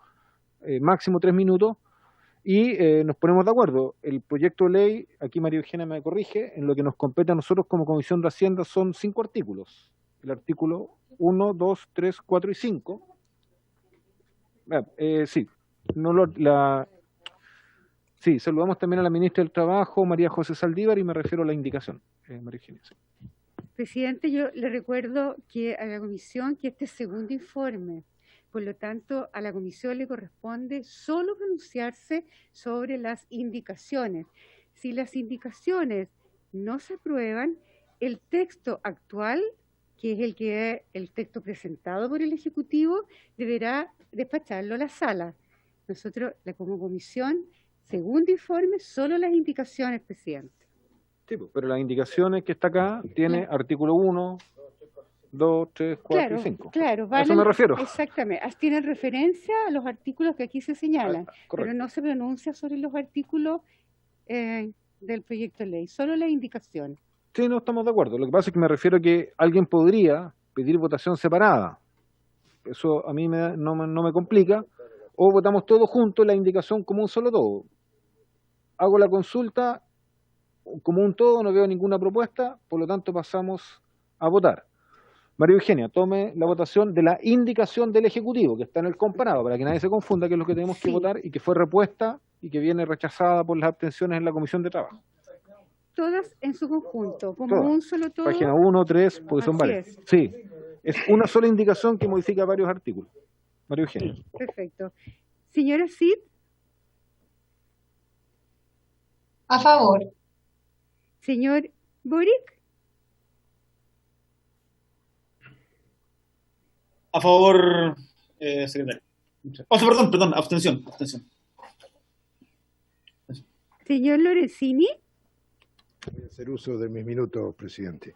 máximo 3 minutos, y nos ponemos de acuerdo. El proyecto de ley, aquí María Eugenia me corrige, en lo que nos compete a nosotros como Comisión de Hacienda son 5 artículos. El artículo 1, 2, 3, 4 y 5. Sí, sí, saludamos también a la ministra del Trabajo, María José Saldívar, y me refiero a la indicación. María Eugenia. Sí. Presidente, yo le recuerdo que a la comisión que este segundo informe, por lo tanto, a la comisión le corresponde solo pronunciarse sobre las indicaciones. Si las indicaciones no se aprueban, el texto actual, que es el texto presentado por el Ejecutivo, deberá despacharlo a la sala. Nosotros, como comisión, segundo informe, solo las indicaciones, presidente. Sí, pero las indicaciones que está acá tiene artículo 1, 2, 3, 4 y 5. Claro, a eso me refiero. Exactamente. Tienen referencia a los artículos que aquí se señalan, pero no se pronuncia sobre los artículos del proyecto de ley, solo las indicaciones. Sí, no estamos de acuerdo. Lo que pasa es que me refiero a que alguien podría pedir votación separada. Eso a mí no me complica. O votamos todos juntos la indicación como un solo todo. Hago la consulta como un todo, no veo ninguna propuesta, por lo tanto pasamos a votar. María Eugenia, tome la votación de la indicación del Ejecutivo, que está en el comparado, para que nadie se confunda, que es lo que tenemos que votar y que fue repuesta y que viene rechazada por las abstenciones en la Comisión de Trabajo. Todas en su conjunto, como Todas. un solo todo. Página 1, 3, porque son varias. Sí, es una sola indicación que modifica varios artículos. María Eugenia. Perfecto. Señora Cid. A favor. Señor Boric. A favor, secretario. Perdón, abstención. Señor Lorenzini. Voy a hacer uso de mis minutos, presidente.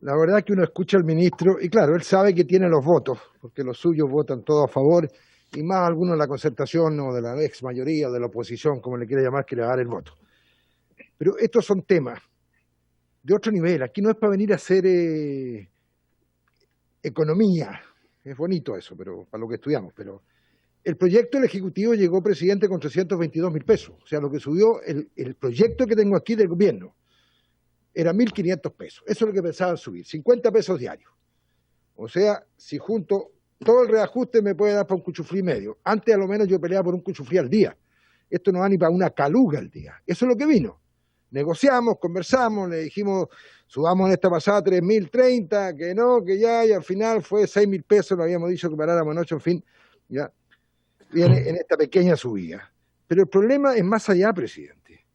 La verdad es que uno escucha al ministro y claro, él sabe que tiene los votos, porque los suyos votan todos a favor y más algunos de la concertación o de la ex mayoría o de la oposición, como le quiera llamar, que le va a dar el voto. Pero estos son temas de otro nivel. Aquí no es para venir a hacer economía. Es bonito eso, pero para lo que estudiamos. Pero el proyecto del Ejecutivo llegó, presidente, con 322.000 pesos. O sea, lo que subió el proyecto que tengo aquí del gobierno era 1.500 pesos. Eso es lo que pensaban subir, 50 pesos diarios. O sea, si junto todo el reajuste me puede dar para un cuchuflí medio. Antes a lo menos yo peleaba por un cuchuflí al día. esto no va ni para una caluga al día. Eso es lo que vino. Negociamos, conversamos, le dijimos, subamos en esta pasada 3.030, que no, que ya, y al final fue 6.000 pesos, lo habíamos dicho que paráramos anoche, en fin, ya, y en esta pequeña subida. Pero el problema es más allá, presidente,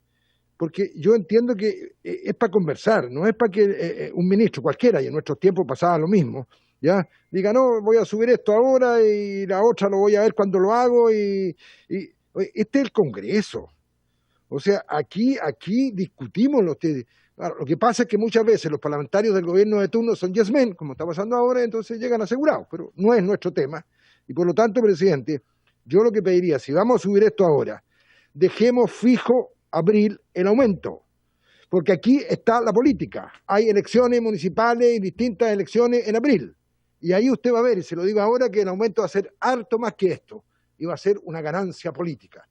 porque yo entiendo que es para conversar, no es para que un ministro cualquiera, y en nuestros tiempos pasaba lo mismo, ya, diga, no, voy a subir esto ahora y la otra lo voy a ver cuando lo hago, y este es el Congreso. O sea, aquí discutimos claro, lo que pasa es que muchas veces los parlamentarios del gobierno de turno son yes men, como está pasando ahora, entonces llegan asegurados, pero no es nuestro tema. Y por lo tanto, presidente, yo lo que pediría, si vamos a subir esto ahora, dejemos fijo abril el aumento, porque aquí está la política. Hay elecciones municipales y distintas elecciones en abril. Y ahí usted va a ver, y se lo digo ahora, que el aumento va a ser harto más que esto, y va a ser una ganancia política.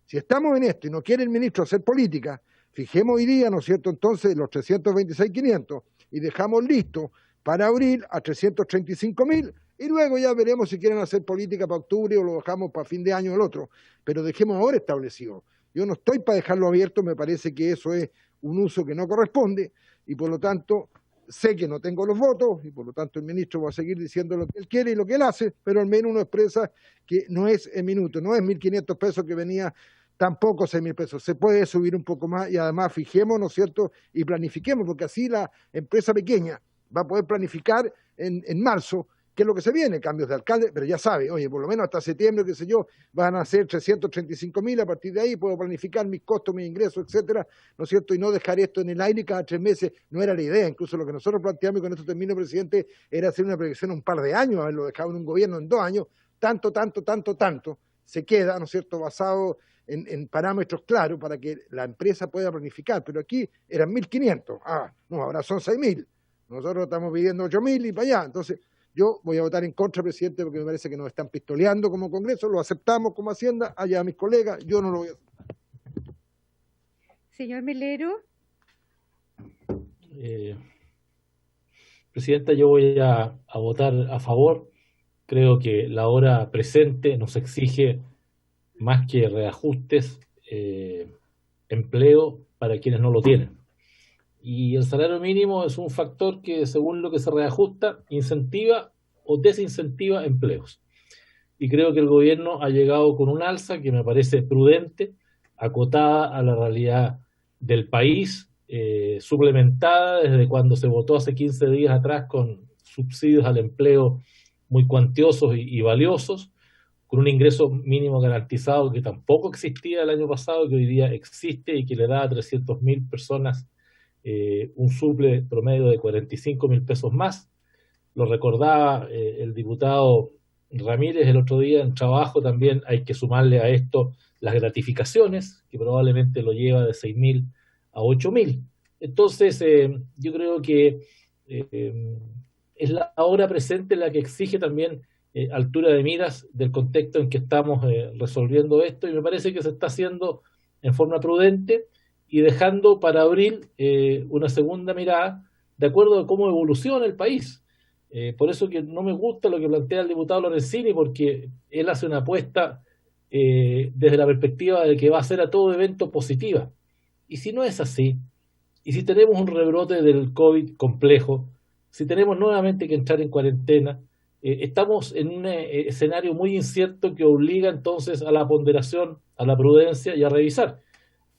Si estamos en esto y no quiere el ministro hacer política, fijemos hoy día, ¿no es cierto?, entonces los 326.500 y dejamos listo para abril a 335.000 y luego ya veremos si quieren hacer política para octubre o lo dejamos para fin de año el otro. Pero dejemos ahora establecido. Yo no estoy para dejarlo abierto, me parece que eso es un uso que no corresponde y por lo tanto sé que no tengo los votos y por lo tanto el ministro va a seguir diciendo lo que él quiere y lo que él hace, pero al menos uno expresa que no es en minutos, no es 1.500 pesos que venía, tampoco 6.000 pesos, se puede subir un poco más y además fijemos, ¿no es cierto?, y planifiquemos, porque así la empresa pequeña va a poder planificar en marzo qué es lo que se viene, cambios de alcalde, pero ya sabe, oye, por lo menos hasta septiembre, qué sé yo, van a ser 335.000, a partir de ahí puedo planificar mis costos, mis ingresos, etcétera, ¿no es cierto?, y no dejar esto en el aire cada 3 meses, no era la idea, incluso lo que nosotros planteamos, y con esto termino, presidente, era hacer una proyección un par de años, haberlo dejado en un gobierno en 2 años, tanto, se queda, ¿no es cierto?, basado en parámetros claros para que la empresa pueda planificar, pero aquí eran 1.500, no, ahora son 6.000, nosotros estamos pidiendo 8.000 y para allá, entonces yo voy a votar en contra, presidente, porque me parece que nos están pistoleando como Congreso, lo aceptamos como Hacienda, allá mis colegas, yo no lo voy a hacer. Señor Melero. Presidenta, yo voy a votar a favor. Creo que la hora presente nos exige más que reajustes, empleo para quienes no lo tienen. Y el salario mínimo es un factor que, según lo que se reajusta, incentiva o desincentiva empleos. Y creo que el gobierno ha llegado con un alza que me parece prudente, acotada a la realidad del país, suplementada desde cuando se votó hace 15 días atrás con subsidios al empleo muy cuantiosos y valiosos, con un ingreso mínimo garantizado que tampoco existía el año pasado, que hoy día existe y que le da a 300.000 personas un suple promedio de 45.000 pesos más. Lo recordaba el diputado Ramírez el otro día en trabajo, también hay que sumarle a esto las gratificaciones, que probablemente lo lleva de 6.000 a 8.000. Entonces, yo creo que es la hora presente la que exige también altura de miras del contexto en que estamos resolviendo esto, y me parece que se está haciendo en forma prudente y dejando para abril una segunda mirada de acuerdo a cómo evoluciona el país. Por eso que no me gusta lo que plantea el diputado Lorenzini, porque él hace una apuesta desde la perspectiva de que va a ser a todo evento positiva. Y si no es así, y si tenemos un rebrote del COVID complejo, si tenemos nuevamente que entrar en cuarentena, estamos en un escenario muy incierto que obliga entonces a la ponderación, a la prudencia y a revisar.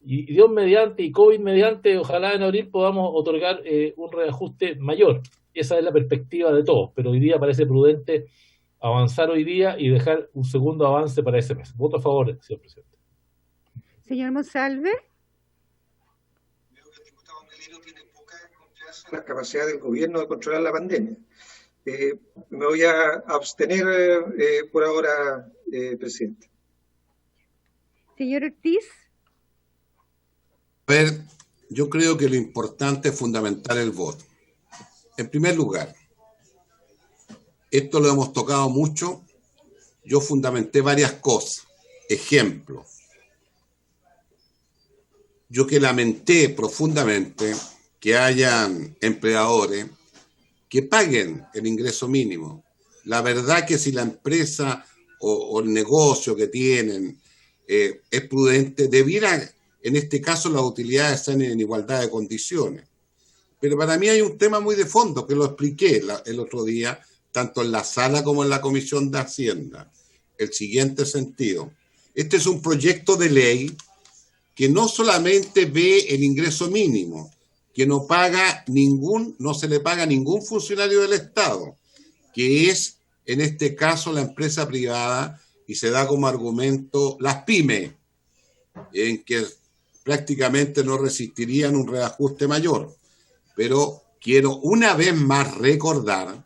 Y Dios mediante y COVID mediante, ojalá en abril podamos otorgar un reajuste mayor. Esa es la perspectiva de todos, pero hoy día parece prudente avanzar hoy día y dejar un segundo avance para ese mes. Voto a favor, señor presidente. Señor Monsalve. Veo que el diputado Melero tiene poca confianza en la capacidad del gobierno de controlar la pandemia. Me voy a abstener por ahora, presidente. Señor Ortiz. A ver, yo creo que lo importante es fundamentar el voto. En primer lugar, esto lo hemos tocado mucho, yo fundamenté varias cosas. Ejemplo, yo que lamenté profundamente que hayan empleadores que paguen el ingreso mínimo. La verdad que si la empresa o el negocio que tienen es prudente, debiera, en este caso, las utilidades están en igualdad de condiciones. Pero para mí hay un tema muy de fondo, que lo expliqué el otro día, tanto en la sala como en la Comisión de Hacienda. El siguiente sentido. Este es un proyecto de ley que no solamente ve el ingreso mínimo, que no se le paga a ningún funcionario del Estado, que es, en este caso, la empresa privada, y se da como argumento las pymes, en que prácticamente no resistirían un reajuste mayor. Pero quiero una vez más recordar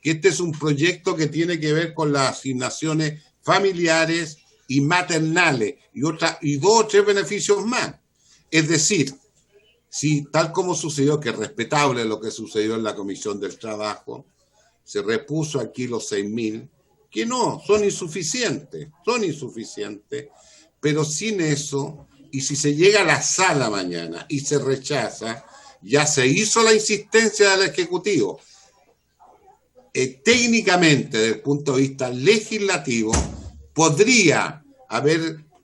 que este es un proyecto que tiene que ver con las asignaciones familiares y maternales y 2 o 3 beneficios más. Es decir, si tal como sucedió, que es respetable lo que sucedió en la Comisión del Trabajo, se repuso aquí los 6.000, que no, son insuficientes, pero sin eso, y si se llega a la sala mañana y se rechaza, ya se hizo la insistencia del Ejecutivo. Técnicamente, desde el punto de vista legislativo, podría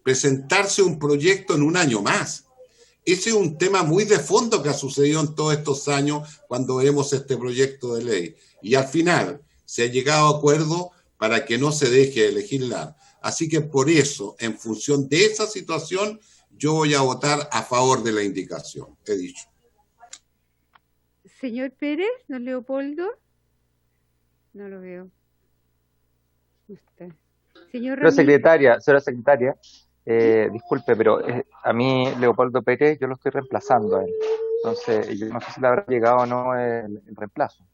presentarse un proyecto en un año más. Ese es un tema muy de fondo que ha sucedido en todos estos años cuando vemos este proyecto de ley. Y al final se ha llegado a acuerdo para que no se deje de legislar. Así que por eso, en función de esa situación, yo voy a votar a favor de la indicación, he dicho. Señor Pérez, don Leopoldo. No lo veo. No está. Señor Ramírez. Señora secretaria, disculpe, pero a mí, Leopoldo Pérez, yo lo estoy reemplazando a él. Entonces, yo no sé si le habrá llegado o no el reemplazo.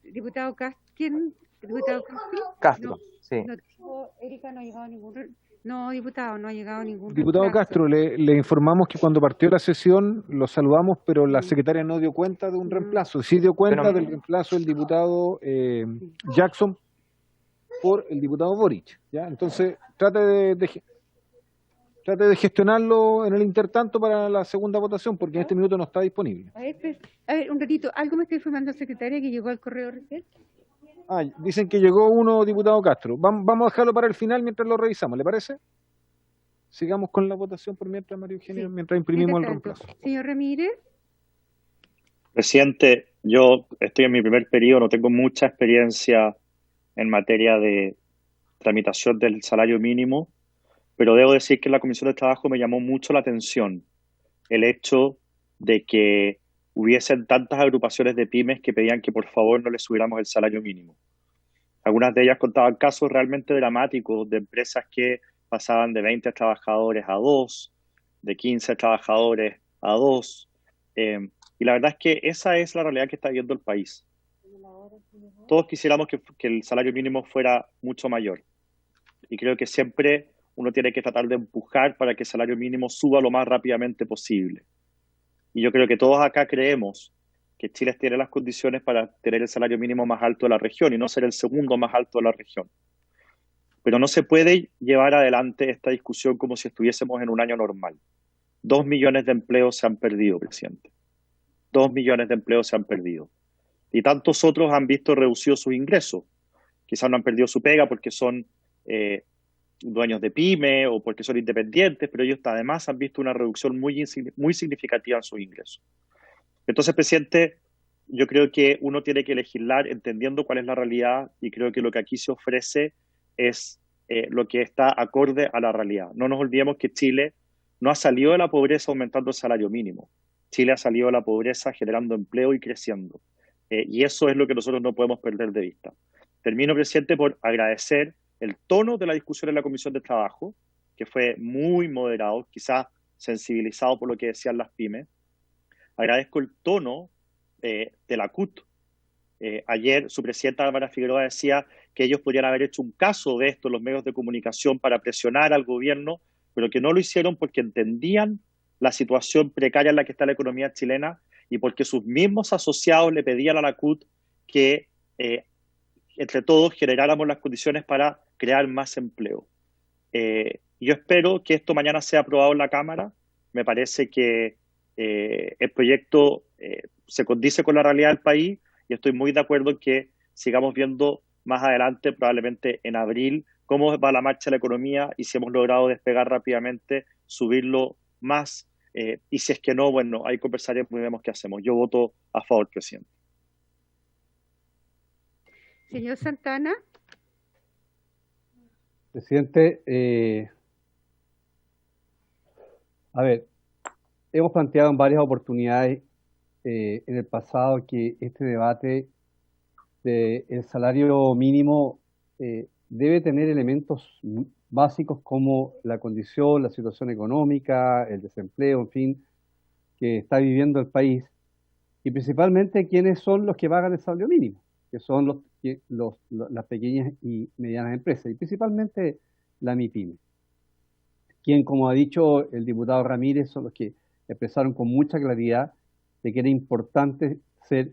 Diputado Castro, ¿quién? ¿Diputado Castro? Castro, no, sí. No, Erika, no ha llegado ningún... No, diputado, no ha llegado ningún... Diputado reemplazo. Castro, le informamos que cuando partió la sesión lo saludamos, pero la secretaria no dio cuenta de un reemplazo. Sí dio cuenta del reemplazo del diputado Jackson por el diputado Boric, ¿ya? Entonces, trate de gestionarlo en el intertanto para la segunda votación, porque en este minuto no está disponible. A ver, un ratito, algo me está informando la secretaria que llegó al correo recién. Dicen que llegó uno, diputado Castro. Vamos a dejarlo para el final mientras lo revisamos, ¿le parece? Sigamos con la votación por mientras, María Eugenia, mientras imprimimos el reemplazo. Señor Ramírez. Presidente, yo estoy en mi primer periodo, no tengo mucha experiencia en materia de tramitación del salario mínimo, pero debo decir que en la Comisión de Trabajo me llamó mucho la atención el hecho de que hubiesen tantas agrupaciones de pymes que pedían que por favor no les subiéramos el salario mínimo. Algunas de ellas contaban casos realmente dramáticos de empresas que pasaban de 20 trabajadores a 2, de 15 trabajadores a 2. Y la verdad es que esa es la realidad que está viviendo el país. Todos quisiéramos que el salario mínimo fuera mucho mayor. Y creo que siempre uno tiene que tratar de empujar para que el salario mínimo suba lo más rápidamente posible. Y yo creo que todos acá creemos que Chile tiene las condiciones para tener el salario mínimo más alto de la región y no ser el segundo más alto de la región. Pero no se puede llevar adelante esta discusión como si estuviésemos en un año normal. 2 millones de empleos se han perdido, presidente. 2 millones de empleos se han perdido. Y tantos otros han visto reducidos sus ingresos. Quizás no han perdido su pega porque son dueños de pyme o porque son independientes, pero ellos además han visto una reducción muy significativa en sus ingresos. Entonces, presidente, yo creo que uno tiene que legislar entendiendo cuál es la realidad y creo que lo que aquí se ofrece es lo que está acorde a la realidad. No nos olvidemos que Chile no ha salido de la pobreza aumentando el salario mínimo. Chile ha salido de la pobreza generando empleo y creciendo. Y eso es lo que nosotros no podemos perder de vista. Termino, presidente, por agradecer el tono de la discusión en la Comisión de Trabajo, que fue muy moderado, quizás sensibilizado por lo que decían las pymes. Agradezco el tono de la CUT. Ayer su presidenta Bárbara Figueroa decía que ellos podrían haber hecho un caso de esto en los medios de comunicación para presionar al gobierno, pero que no lo hicieron porque entendían la situación precaria en la que está la economía chilena y porque sus mismos asociados le pedían a la CUT que entre todos generáramos las condiciones para crear más empleo. Yo espero que esto mañana sea aprobado en la Cámara. Me parece que el proyecto se condice con la realidad del país y estoy muy de acuerdo en que sigamos viendo más adelante, probablemente en abril, cómo va la marcha de la economía y si hemos logrado despegar rápidamente, subirlo más. Y si es que no, bueno, ahí conversaremos y vemos qué hacemos. Yo voto a favor, presidente. Señor Santana. Presidente, a ver, hemos planteado en varias oportunidades en el pasado que este debate del salario mínimo debe tener elementos básicos como la condición, la situación económica, el desempleo, en fin, que está viviendo el país, y principalmente quiénes son los que pagan el salario mínimo, que son las pequeñas y medianas empresas, y principalmente la MIPYME, quien, como ha dicho el diputado Ramírez, son los que expresaron con mucha claridad de que era importante ser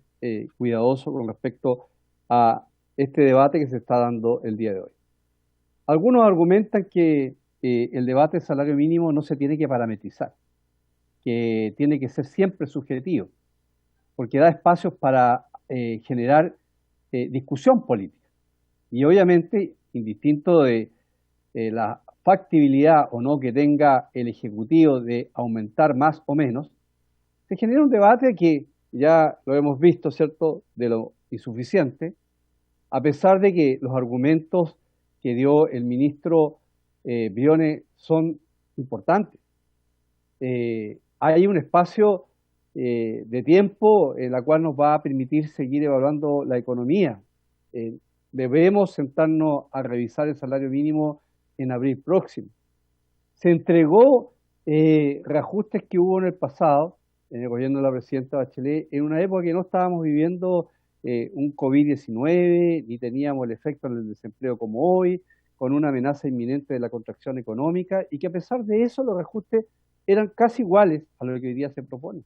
cuidadoso con respecto a este debate que se está dando el día de hoy. Algunos argumentan que el debate del salario mínimo no se tiene que parametrizar, que tiene que ser siempre subjetivo, porque da espacios para generar discusión política. Y obviamente, indistinto de la factibilidad o no que tenga el Ejecutivo de aumentar más o menos, se genera un debate que ya lo hemos visto, ¿cierto?, de lo insuficiente, a pesar de que los argumentos que dio el ministro Briones son importantes. Hay un espacio de tiempo en la cual nos va a permitir seguir evaluando la economía. Debemos sentarnos a revisar el salario mínimo en abril próximo. Se entregó reajustes que hubo en el pasado, en el gobierno de la presidenta Bachelet, en una época que no estábamos viviendo un COVID-19, ni teníamos el efecto en el desempleo como hoy, con una amenaza inminente de la contracción económica, y que a pesar de eso los reajustes eran casi iguales a lo que hoy día se propone.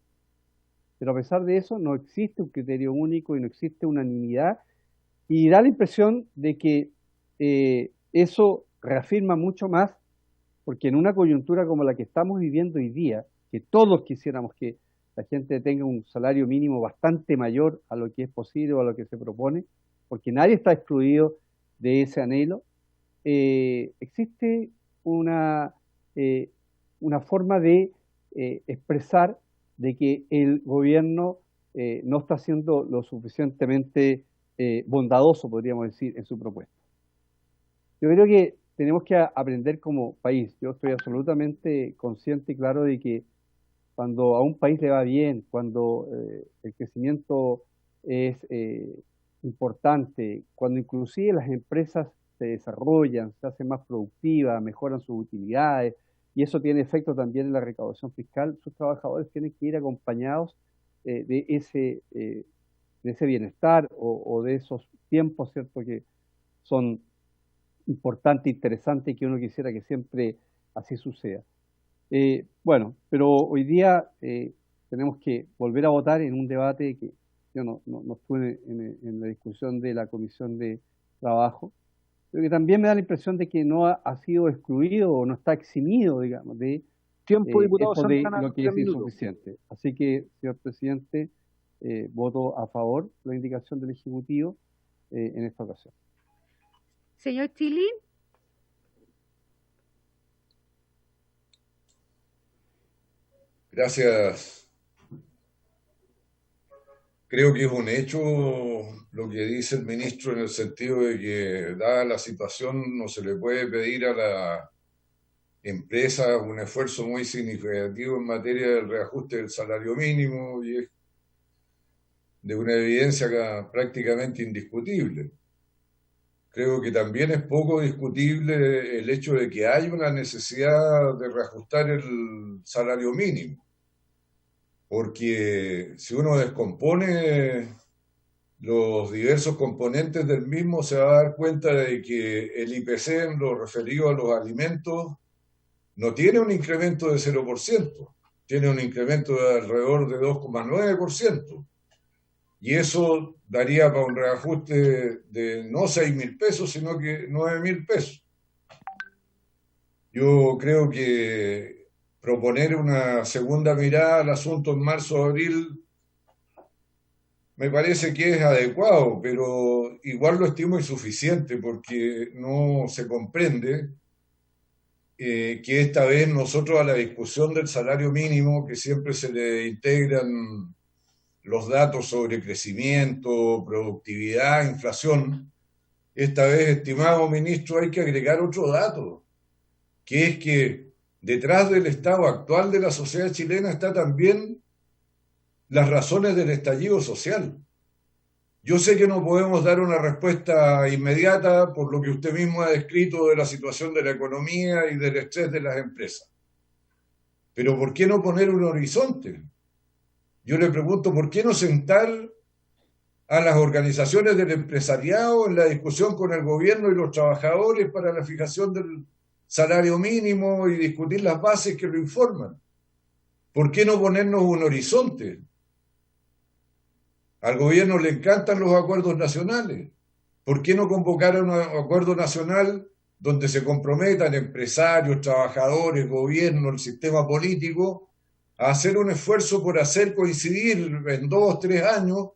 Pero a pesar de eso no existe un criterio único y no existe unanimidad, y da la impresión de que eso reafirma mucho más, porque en una coyuntura como la que estamos viviendo hoy día, que todos quisiéramos que la gente tenga un salario mínimo bastante mayor a lo que es posible o a lo que se propone, porque nadie está excluido de ese anhelo, existe una forma de expresar de que el gobierno no está siendo lo suficientemente bondadoso, podríamos decir, en su propuesta. Yo creo que tenemos que aprender como país. Yo estoy absolutamente consciente y claro de que cuando a un país le va bien, cuando el crecimiento es importante, cuando inclusive las empresas se desarrollan, se hacen más productivas, mejoran sus utilidades, y eso tiene efecto también en la recaudación fiscal, sus trabajadores tienen que ir acompañados de ese bienestar o de esos tiempos, ¿cierto?, que son importantes e interesantes y que uno quisiera que siempre así suceda. Bueno, pero hoy día tenemos que volver a votar en un debate que yo no estuve en la discusión de la Comisión de Trabajo, pero que también me da la impresión de que no ha sido excluido o no está eximido, digamos, de tiempo, diputado eso de Santana, lo que es insuficiente. Así que, señor presidente, voto a favor de la indicación del Ejecutivo en esta ocasión. Señor Chilín. Gracias. Creo que es un hecho lo que dice el ministro en el sentido de que, dada la situación, no se le puede pedir a la empresa un esfuerzo muy significativo en materia del reajuste del salario mínimo, y es de una evidencia prácticamente indiscutible. Creo que también es poco discutible el hecho de que hay una necesidad de reajustar el salario mínimo, porque si uno descompone los diversos componentes del mismo, se va a dar cuenta de que el IPC en lo referido a los alimentos no tiene un incremento de 0%, tiene un incremento de alrededor de 2,9%. Y eso daría para un reajuste de no 6.000 pesos, sino que 9.000 pesos. Yo creo que proponer una segunda mirada al asunto en marzo o abril me parece que es adecuado, pero igual lo estimo insuficiente porque no se comprende que esta vez nosotros a la discusión del salario mínimo, que siempre se le integran los datos sobre crecimiento, productividad, inflación, esta vez, estimado ministro, hay que agregar otro dato, que es que detrás del estado actual de la sociedad chilena está también las razones del estallido social. Yo sé que no podemos dar una respuesta inmediata por lo que usted mismo ha descrito de la situación de la economía y del estrés de las empresas. Pero ¿por qué no poner un horizonte? Yo le pregunto, ¿por qué no sentar a las organizaciones del empresariado en la discusión con el gobierno y los trabajadores para la fijación del salario mínimo y discutir las bases que lo informan? ¿Por qué no ponernos un horizonte? Al gobierno le encantan los acuerdos nacionales. ¿Por qué no convocar un acuerdo nacional donde se comprometan empresarios, trabajadores, gobierno, el sistema político a hacer un esfuerzo por hacer coincidir en 2 o 3 años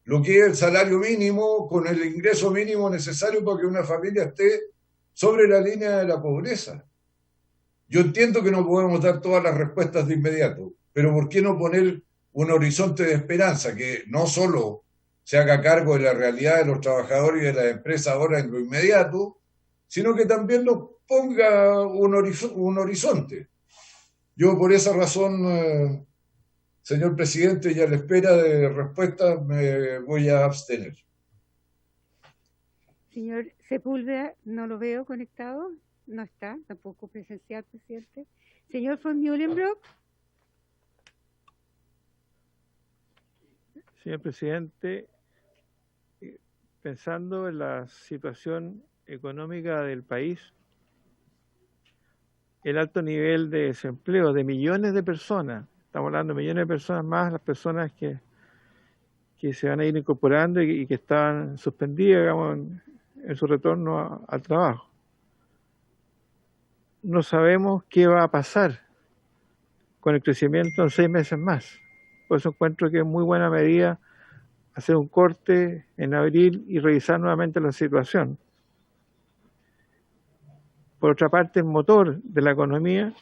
lo que es el salario mínimo con el ingreso mínimo necesario para que una familia esté sobre la línea de la pobreza? Yo entiendo que no podemos dar todas las respuestas de inmediato, pero ¿por qué no poner un horizonte de esperanza que no solo se haga cargo de la realidad de los trabajadores y de las empresas ahora en lo inmediato, sino que también nos ponga un horizonte? Yo por esa razón, señor presidente, y a la espera de respuesta me voy a abstener. Señor Sepúlveda, no lo veo conectado. No está, tampoco presencial, presidente. Señor von Mühlenbrock. Señor presidente, pensando en la situación económica del país, el alto nivel de desempleo de millones de personas, estamos hablando de millones de personas más, las personas que se van a ir incorporando y que estaban suspendidas, digamos, en su retorno al trabajo. No sabemos qué va a pasar con el crecimiento en 6 meses más. Por eso encuentro que es muy buena medida hacer un corte en abril y revisar nuevamente la situación. Por otra parte, el motor de la economía,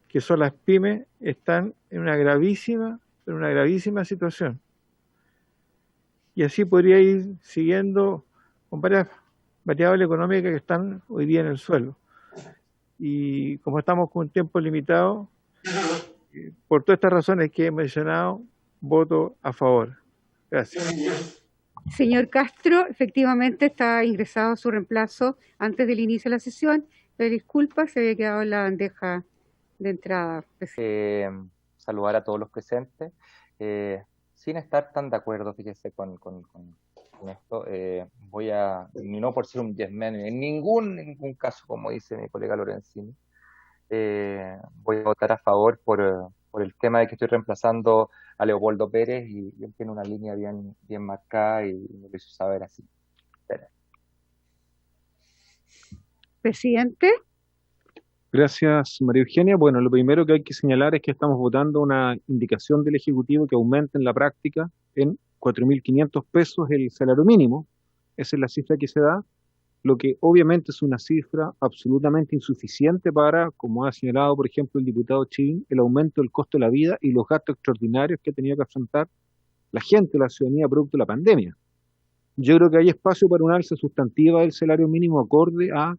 que son las pymes, están en una gravísima situación. Y así podría ir siguiendo con varias variables económicas que están hoy día en el suelo. Y como estamos con un tiempo limitado, por todas estas razones que he mencionado, voto a favor. Gracias. Señor Castro, efectivamente está ingresado su reemplazo antes del inicio de la sesión. Le disculpa, se había quedado en la bandeja de entrada. Saludar a todos los presentes. Sin estar tan de acuerdo, fíjese, con esto, voy a, no por ser un yes man, en ningún caso, como dice mi colega Lorenzini, voy a votar a favor por el tema de que estoy reemplazando a Leopoldo Pérez y él tiene una línea bien marcada y me lo hizo saber así. Presidente. Gracias, María Eugenia. Bueno, lo primero que hay que señalar es que estamos votando una indicación del Ejecutivo que aumente en la práctica en 4.500 pesos el salario mínimo. Esa es la cifra que se da, lo que obviamente es una cifra absolutamente insuficiente para, como ha señalado, por ejemplo, el diputado Chivin, el aumento del costo de la vida y los gastos extraordinarios que ha tenido que afrontar la gente, la ciudadanía, producto de la pandemia. Yo creo que hay espacio para un alza sustantiva del salario mínimo acorde a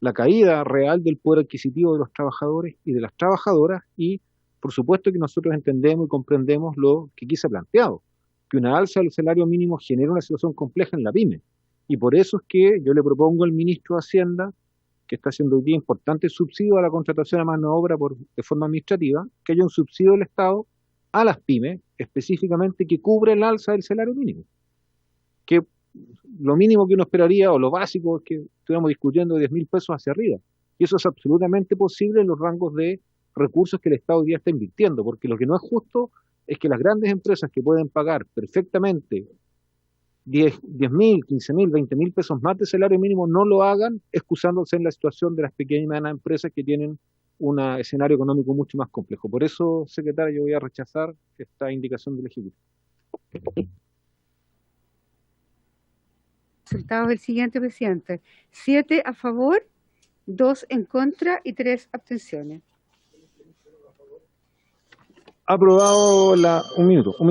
la caída real del poder adquisitivo de los trabajadores y de las trabajadoras, y por supuesto que nosotros entendemos y comprendemos lo que aquí se ha planteado, que una alza del salario mínimo genera una situación compleja en la pyme, y por eso es que yo le propongo al ministro de Hacienda, que está haciendo hoy día importante subsidio a la contratación a mano de obra de forma administrativa, que haya un subsidio del Estado a las pymes, específicamente que cubre el alza del salario mínimo, que lo mínimo que uno esperaría, o lo básico, es que estuviéramos discutiendo de 10.000 pesos hacia arriba. Y eso es absolutamente posible en los rangos de recursos que el Estado hoy día está invirtiendo, porque lo que no es justo es que las grandes empresas que pueden pagar perfectamente 10.000, 15.000, 20.000 pesos más de salario mínimo no lo hagan, excusándose en la situación de las pequeñas y medianas empresas que tienen un escenario económico mucho más complejo. Por eso, secretario, yo voy a rechazar esta indicación del Ejecutivo. resultados del siguiente, presidente. 7 a favor, 2 en contra y 3 abstenciones. Aprobado un minuto, un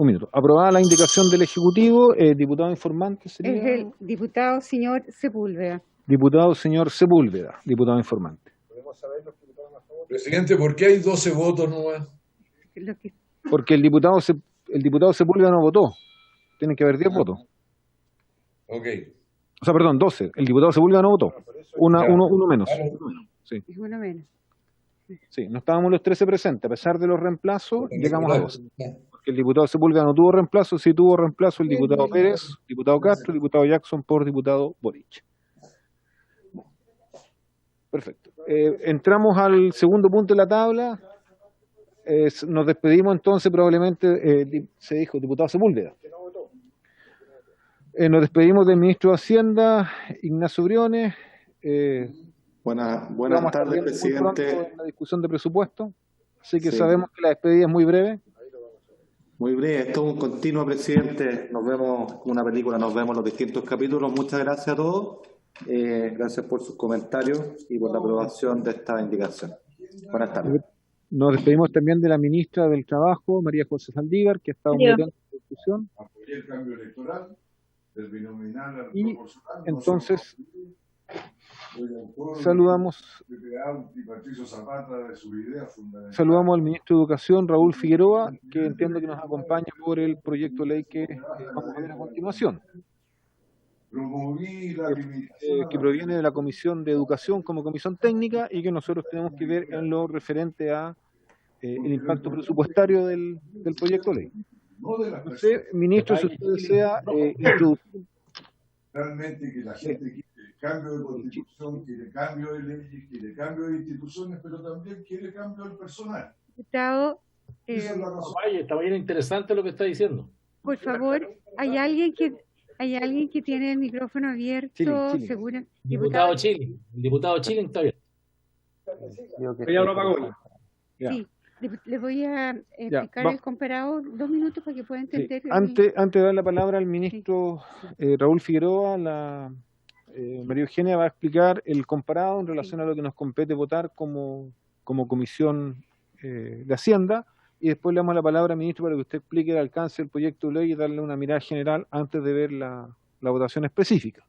minuto. Aprobada la indicación del Ejecutivo, diputado informante sería. Es el diputado señor Sepúlveda. Diputado señor Sepúlveda, diputado informante. Presidente, ¿por qué hay 12 votos nomás? Porque el diputado Sepúlveda no votó. Tienen que haber 10 votos. Ok. O sea, perdón, 12. El diputado Sepúlveda no votó. Uno menos. Sí. Uno menos. Sí, no estábamos los 13 presentes. A pesar de los reemplazos, llegamos a 12. Porque el diputado Sepúlveda no tuvo reemplazo, sí tuvo reemplazo el diputado Pérez, diputado Castro, el diputado Jackson por diputado Boric. Perfecto. Entramos al segundo punto de la tabla. Nos despedimos entonces, probablemente, se dijo, diputado Sepúlveda. Nos despedimos del ministro de Hacienda, Ignacio Briones. Buenas tardes, presidente. En la discusión de presupuesto, así que Sí. sabemos que la despedida es muy breve. Muy breve, esto es un continuo, presidente. Nos vemos como una película, nos vemos los distintos capítulos. Muchas gracias a todos. Gracias por sus comentarios y por la aprobación de esta indicación. Buenas tardes. Nos despedimos también de la ministra del Trabajo, María José Saldívar, que ha estado muy atenta a la discusión. Apoyé el cambio electoral, del binominal al Y proporcional. entonces saludamos al ministro de Educación, Raúl Figueroa, que entiendo que nos acompaña por el proyecto de ley que vamos a ver a continuación, que proviene de la Comisión de Educación como comisión técnica y que nosotros tenemos que ver en lo referente a el impacto presupuestario del proyecto de ley. No sé, ministro, si usted desea introducir. Realmente que la gente quiere cambio de constitución, quiere cambio de leyes, quiere cambio de instituciones, pero también quiere cambio del personal. Diputado, Esa es la razón. Vaya, está bien interesante lo que está diciendo. por favor, ¿hay alguien que tiene el micrófono abierto? Chile. ¿Segura? Diputado Chile. El diputado Chile está bien. Ya lo apagó. Sí, les voy a explicar el comparado 2 minutos para que pueda entender. Antes de dar la palabra al ministro Raúl Figueroa, María Eugenia va a explicar el comparado en relación a lo que nos compete votar como comisión de Hacienda, y después le damos la palabra al ministro para que usted explique el alcance del proyecto de ley y darle una mirada general antes de ver la votación específica.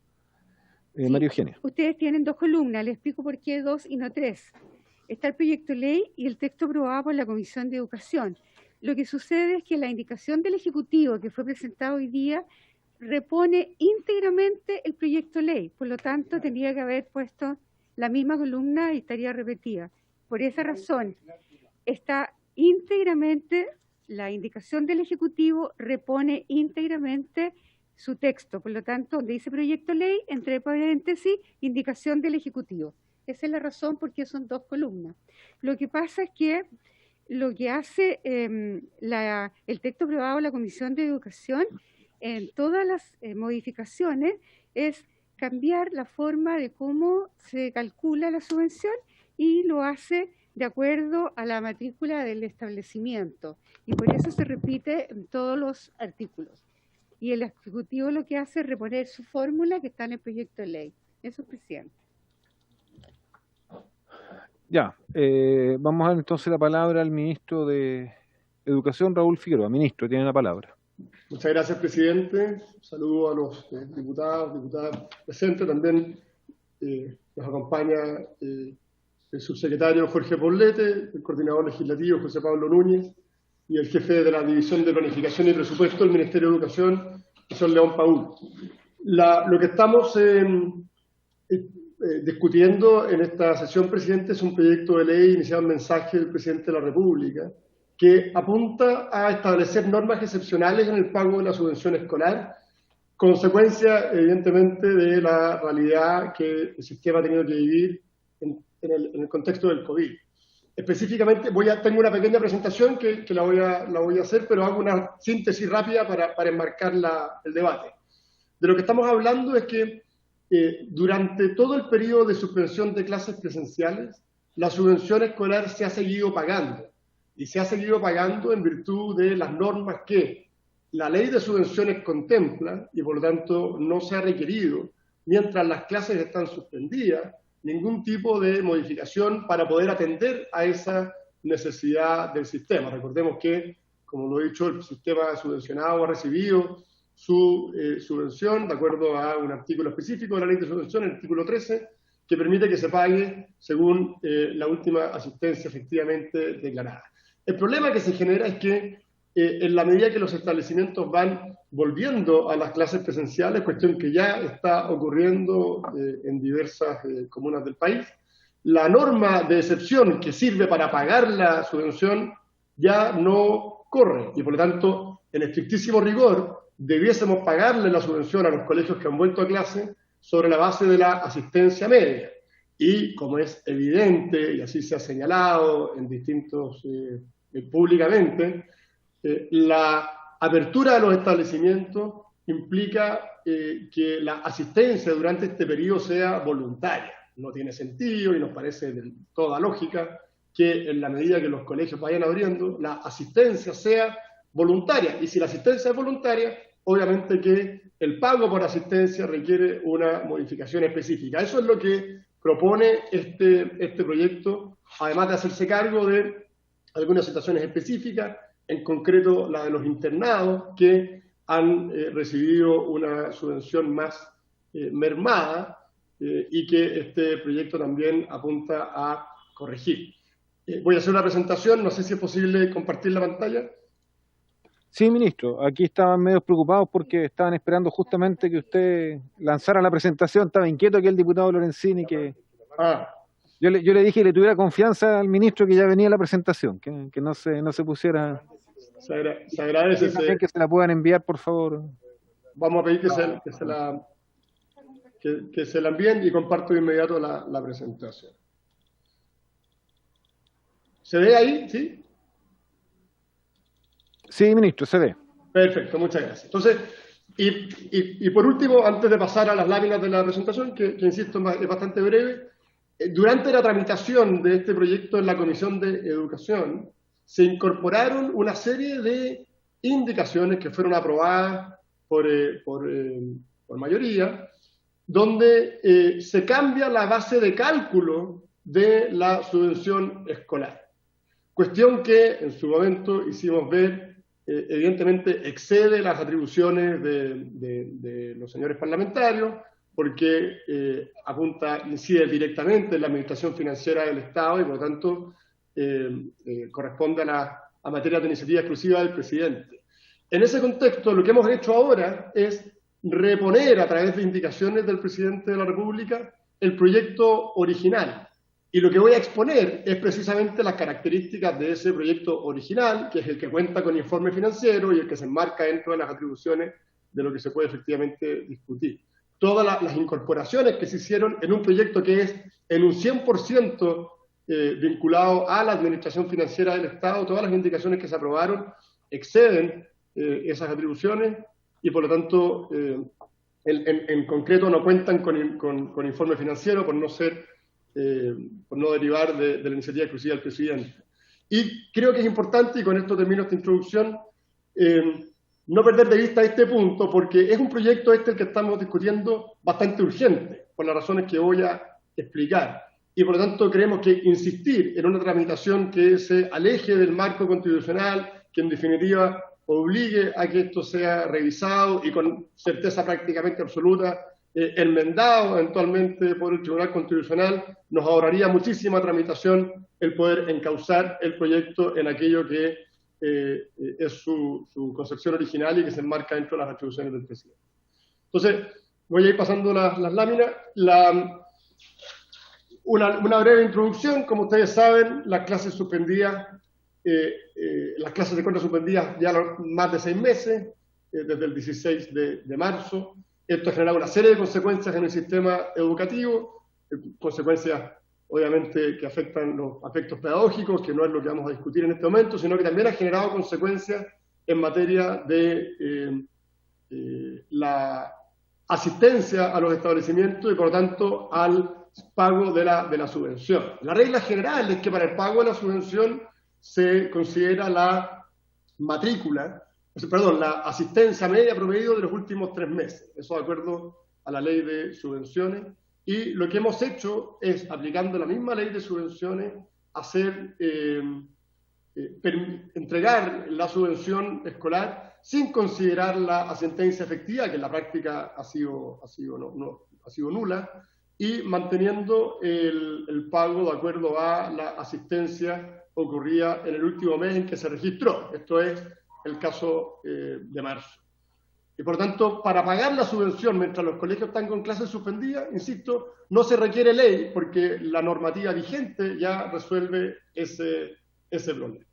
María Eugenia. Ustedes tienen 2 columnas, les explico por qué 2 y no 3. Está el proyecto de ley y el texto aprobado por la Comisión de Educación. Lo que sucede es que la indicación del Ejecutivo que fue presentado hoy día repone íntegramente el proyecto de ley, por lo tanto tendría que haber puesto la misma columna y estaría repetida. Por esa razón, está íntegramente, la indicación del Ejecutivo repone íntegramente su texto, por lo tanto, donde dice proyecto de ley, entre paréntesis, indicación del Ejecutivo. Esa es la razón por qué son 2 columnas. Lo que pasa es que lo que hace el texto aprobado por la Comisión de Educación en todas las modificaciones es cambiar la forma de cómo se calcula la subvención y lo hace de acuerdo a la matrícula del establecimiento. Y por eso se repite en todos los artículos. Y el Ejecutivo lo que hace es reponer su fórmula que está en el proyecto de ley. Eso es, presidente. Ya, vamos a dar entonces la palabra al ministro de Educación, Raúl Figueroa. Ministro, tiene la palabra. Muchas gracias, presidente. Saludo a los diputadas presentes. También nos acompaña el subsecretario Jorge Poblete, el coordinador legislativo José Pablo Núñez y el jefe de la División de Planificación y Presupuesto del Ministerio de Educación, profesor León Paúl. Lo que estamos discutiendo en esta sesión, presidente, es un proyecto de ley iniciado en mensaje del presidente de la República que apunta a establecer normas excepcionales en el pago de la subvención escolar, consecuencia, evidentemente, de la realidad que el sistema ha tenido que vivir en el contexto del COVID. Específicamente, tengo una pequeña presentación que la voy a hacer, pero hago una síntesis rápida para enmarcar el debate. De lo que estamos hablando es que durante todo el periodo de suspensión de clases presenciales, la subvención escolar se ha seguido pagando. Y se ha seguido pagando en virtud de las normas que la ley de subvenciones contempla, y por lo tanto no se ha requerido, mientras las clases están suspendidas, ningún tipo de modificación para poder atender a esa necesidad del sistema. Recordemos que, como lo he dicho, el sistema subvencionado ha recibido su subvención de acuerdo a un artículo específico de la ley de subvención, el artículo 13, que permite que se pague según la última asistencia efectivamente declarada. El problema que se genera es que en la medida que los establecimientos van volviendo a las clases presenciales, cuestión que ya está ocurriendo en diversas comunas del país, la norma de excepción que sirve para pagar la subvención ya no corre, y por lo tanto, en estrictísimo rigor, debiésemos pagarle la subvención a los colegios que han vuelto a clase sobre la base de la asistencia media. Y como es evidente, y así se ha señalado en distintos, públicamente, la apertura de los establecimientos implica que la asistencia durante este periodo sea voluntaria. No tiene sentido y nos parece de toda lógica que en la medida que los colegios vayan abriendo, la asistencia sea voluntaria. Y si la asistencia es voluntaria, obviamente que el pago por asistencia requiere una modificación específica. Eso es lo que propone este proyecto, además de hacerse cargo de algunas situaciones específicas, en concreto la de los internados, que han recibido una subvención más mermada y que este proyecto también apunta a corregir. Voy a hacer una presentación, no sé si es posible compartir la pantalla. Sí, ministro, aquí estaban medio preocupados porque estaban esperando justamente que usted lanzara la presentación. Estaba inquieto aquí el diputado Lorenzini, que yo le dije que le tuviera confianza al ministro que ya venía la presentación, que no se pusiera. Se agradece. Que se la puedan enviar, por favor. Vamos a pedir que se la envíen y comparto de inmediato la presentación. ¿Se ve ahí? ¿Sí? Sí, ministro, se ve. Perfecto, muchas gracias. Entonces, y por último, antes de pasar a las láminas de la presentación, que insisto es bastante breve, durante la tramitación de este proyecto en la Comisión de Educación, se incorporaron una serie de indicaciones que fueron aprobadas por mayoría, donde se cambia la base de cálculo de la subvención escolar. Cuestión que en su momento hicimos ver, evidentemente excede las atribuciones de los señores parlamentarios, porque incide directamente en la administración financiera del Estado y por lo tanto corresponde a materia de iniciativa exclusiva del presidente. En ese contexto, lo que hemos hecho ahora es reponer a través de indicaciones del presidente de la República el proyecto original. Y lo que voy a exponer es precisamente las características de ese proyecto original, que es el que cuenta con informe financiero y el que se enmarca dentro de las atribuciones de lo que se puede efectivamente discutir. Todas las incorporaciones que se hicieron en un proyecto que es en un 100% vinculado a la administración financiera del Estado, todas las indicaciones que se aprobaron exceden esas atribuciones y por lo tanto en concreto no cuentan con informe financiero por no derivar de la iniciativa exclusiva del presidente. Y creo que es importante, y con esto termino esta introducción, no perder de vista este punto, porque es un proyecto el que estamos discutiendo bastante urgente, por las razones que voy a explicar. Y por lo tanto creemos que insistir en una tramitación que se aleje del marco constitucional, que en definitiva obligue a que esto sea revisado y con certeza prácticamente absoluta enmendado eventualmente por el Tribunal Constitucional, nos ahorraría muchísima tramitación el poder encauzar el proyecto en aquello que es su concepción original y que se enmarca dentro de las atribuciones del presidente. Entonces, voy a ir pasando las láminas. Una breve introducción. Como ustedes saben, las clases suspendidas, las clases de cuenta suspendidas ya más de 6 meses, desde el 16 de marzo. Esto ha generado una serie de consecuencias en el sistema educativo, consecuencias obviamente que afectan los aspectos pedagógicos, que no es lo que vamos a discutir en este momento, sino que también ha generado consecuencias en materia de la asistencia a los establecimientos y por lo tanto al pago de la subvención. La regla general es que para el pago de la subvención se considera la matrícula perdón, la asistencia media promedio de los últimos 3 meses. Eso de acuerdo a la ley de subvenciones. Y lo que hemos hecho es, aplicando la misma ley de subvenciones, entregar la subvención escolar sin considerar la asistencia efectiva, que en la práctica ha sido nula, y manteniendo el pago de acuerdo a la asistencia ocurrida en el último mes en que se registró. Esto es el caso de marzo. Y por tanto, para pagar la subvención mientras los colegios están con clases suspendidas, insisto, no se requiere ley porque la normativa vigente ya resuelve ese problema.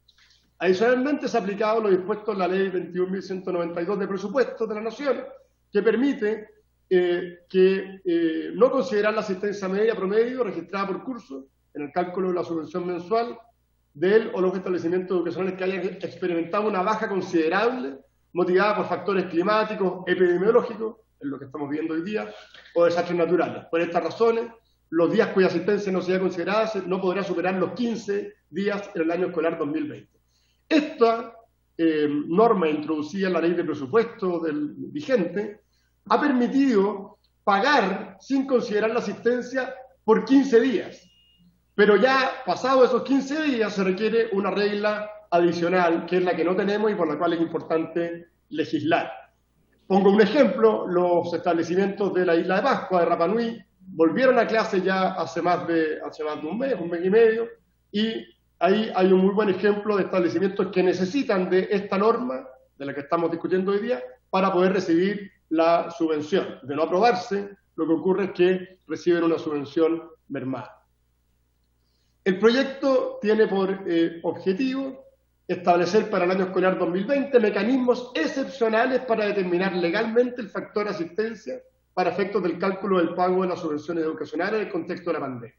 Adicionalmente, se ha aplicado lo dispuesto en la ley 21.192 de presupuestos de la Nación, que permite no considerar la asistencia media promedio registrada por curso en el cálculo de la subvención mensual del o los establecimientos educacionales que hayan experimentado una baja considerable motivada por factores climáticos, epidemiológicos, en lo que estamos viendo hoy día, o desastres naturales. Por estas razones, los días cuya asistencia no sea considerada no podrá superar los 15 días en el año escolar 2020. Esta norma introducida en la ley de presupuesto vigente ha permitido pagar sin considerar la asistencia por 15 días. Pero ya pasados esos 15 días se requiere una regla adicional, que es la que no tenemos y por la cual es importante legislar. Pongo un ejemplo: los establecimientos de la isla de Pascua, de Rapa Nui, volvieron a clase ya hace más de un mes y medio, y ahí hay un muy buen ejemplo de establecimientos que necesitan de esta norma, de la que estamos discutiendo hoy día, para poder recibir la subvención. De no aprobarse, lo que ocurre es que reciben una subvención mermada. El proyecto tiene por objetivo establecer para el año escolar 2020 mecanismos excepcionales para determinar legalmente el factor asistencia para efectos del cálculo del pago de las subvenciones educacionales en el contexto de la pandemia,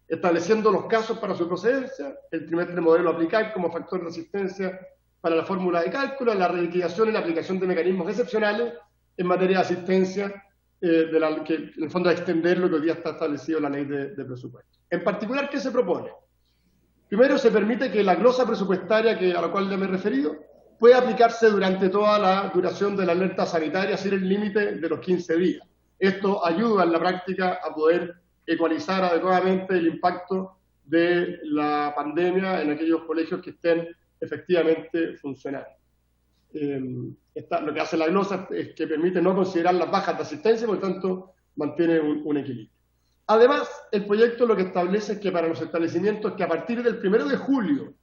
estableciendo los casos para su procedencia, el trimestre modelo a aplicar como factor de asistencia para la fórmula de cálculo, la reliquidación y la aplicación de mecanismos excepcionales en materia de asistencia, que en el fondo es extender lo que hoy día está establecido en la ley de presupuesto. En particular, ¿qué se propone? Primero, se permite que la glosa presupuestaria a la cual ya me he referido pueda aplicarse durante toda la duración de la alerta sanitaria sin el límite de los 15 días. Esto ayuda en la práctica a poder ecualizar adecuadamente el impacto de la pandemia en aquellos colegios que estén efectivamente funcionando. Lo que hace la glosa es que permite no considerar las bajas de asistencia, por lo tanto mantiene un equilibrio. Además, el proyecto lo que establece es que para los establecimientos que a partir del 1 de julio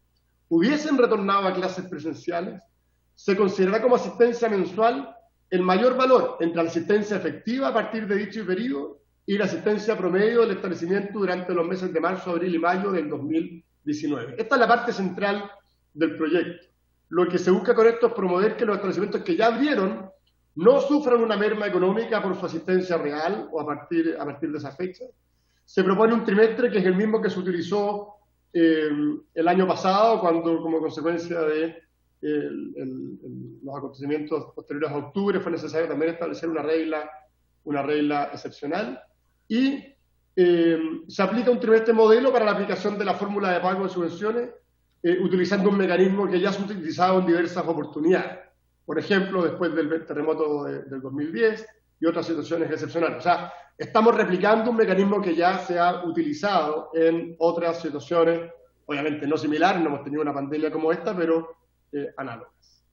hubiesen retornado a clases presenciales, se considerará como asistencia mensual el mayor valor entre la asistencia efectiva a partir de dicho periodo y la asistencia promedio del establecimiento durante los meses de marzo, abril y mayo del 2019. Esta es la parte central del proyecto. Lo que se busca con esto es promover que los establecimientos que ya abrieron no sufran una merma económica por su asistencia real o a partir de esa fecha. Se propone un trimestre que es el mismo que se utilizó el año pasado, cuando como consecuencia de los acontecimientos posteriores a octubre fue necesario también establecer una regla excepcional. Y se aplica un trimestre modelo para la aplicación de la fórmula de pago de subvenciones, utilizando un mecanismo que ya se ha utilizado en diversas oportunidades. Por ejemplo, después del terremoto del 2010 y otras situaciones excepcionales. O sea, estamos replicando un mecanismo que ya se ha utilizado en otras situaciones, obviamente no similares, no hemos tenido una pandemia como esta, pero análogas.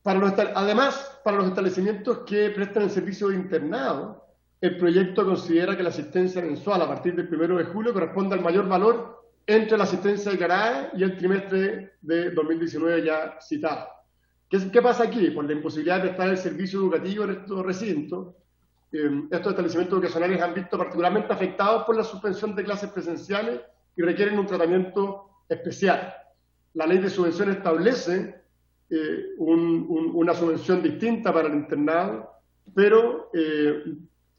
Además, para los establecimientos que prestan el servicio de internado, el proyecto considera que la asistencia mensual a partir del 1 de julio corresponde al mayor valor entre la asistencia declarada y el trimestre de 2019 ya citado. ¿Qué pasa aquí? Por la imposibilidad de prestar el servicio educativo en estos recintos, estos establecimientos educacionales han visto particularmente afectados por la suspensión de clases presenciales y requieren un tratamiento especial. La ley de subvención establece una subvención distinta para el internado, pero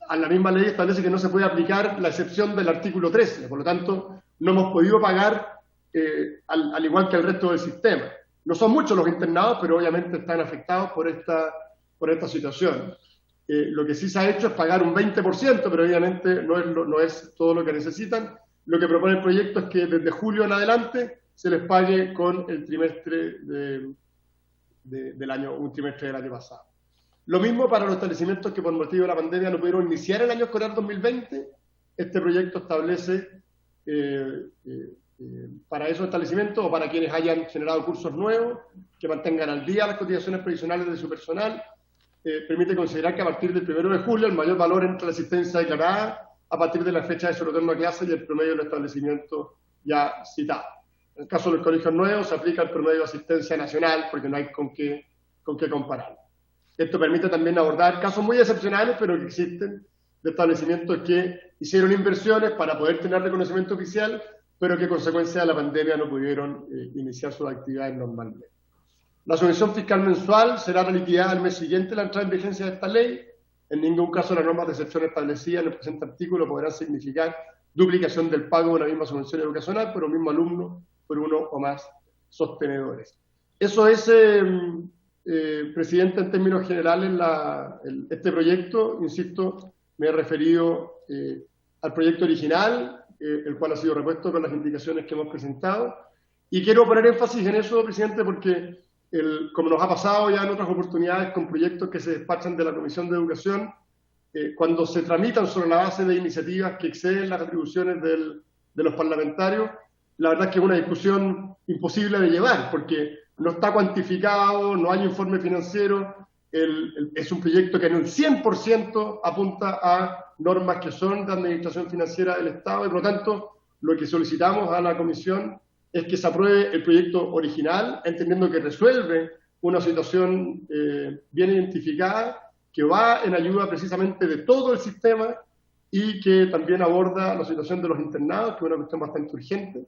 a la misma ley establece que no se puede aplicar la excepción del artículo 13, por lo tanto no hemos podido pagar al igual que el resto del sistema. No son muchos los internados, pero obviamente están afectados por esta situación. Lo que sí se ha hecho es pagar un 20%, pero obviamente no es todo lo que necesitan. Lo que propone el proyecto es que desde julio en adelante se les pague con el trimestre del año, un trimestre del año pasado. Lo mismo para los establecimientos que por motivo de la pandemia no pudieron iniciar el año escolar 2020. Este proyecto establece para esos establecimientos o para quienes hayan generado cursos nuevos, que mantengan al día las cotizaciones previsionales de su personal, permite considerar que a partir del 1 de julio el mayor valor entre la asistencia declarada a partir de la fecha de su retorno a clase y el promedio del establecimiento ya citado. En el caso de los colegios nuevos se aplica el promedio de asistencia nacional porque no hay con qué comparar. Esto permite también abordar casos muy excepcionales, pero que existen, de establecimientos que hicieron inversiones para poder tener reconocimiento oficial, pero que a consecuencia de la pandemia no pudieron iniciar sus actividades normalmente. La subvención fiscal mensual será reliquidada al mes siguiente de la entrada en vigencia de esta ley. En ningún caso las normas de excepción establecidas en el presente artículo podrán significar duplicación del pago de una misma subvención educacional por un mismo alumno, por uno o más sostenedores. Eso es, presidente, en términos generales, este proyecto. Insisto, me he referido al proyecto original, el cual ha sido repuesto con las indicaciones que hemos presentado. Y quiero poner énfasis en eso, presidente, porque como nos ha pasado ya en otras oportunidades con proyectos que se despachan de la Comisión de Educación, cuando se tramitan sobre la base de iniciativas que exceden las atribuciones de los parlamentarios, la verdad es que es una discusión imposible de llevar, porque no está cuantificado, no hay informe financiero, es un proyecto que en un 100% apunta a normas que son de administración financiera del Estado, y por lo tanto lo que solicitamos a la Comisión es que se apruebe el proyecto original, entendiendo que resuelve una situación bien identificada, que va en ayuda precisamente de todo el sistema y que también aborda la situación de los internados, que es una cuestión bastante urgente.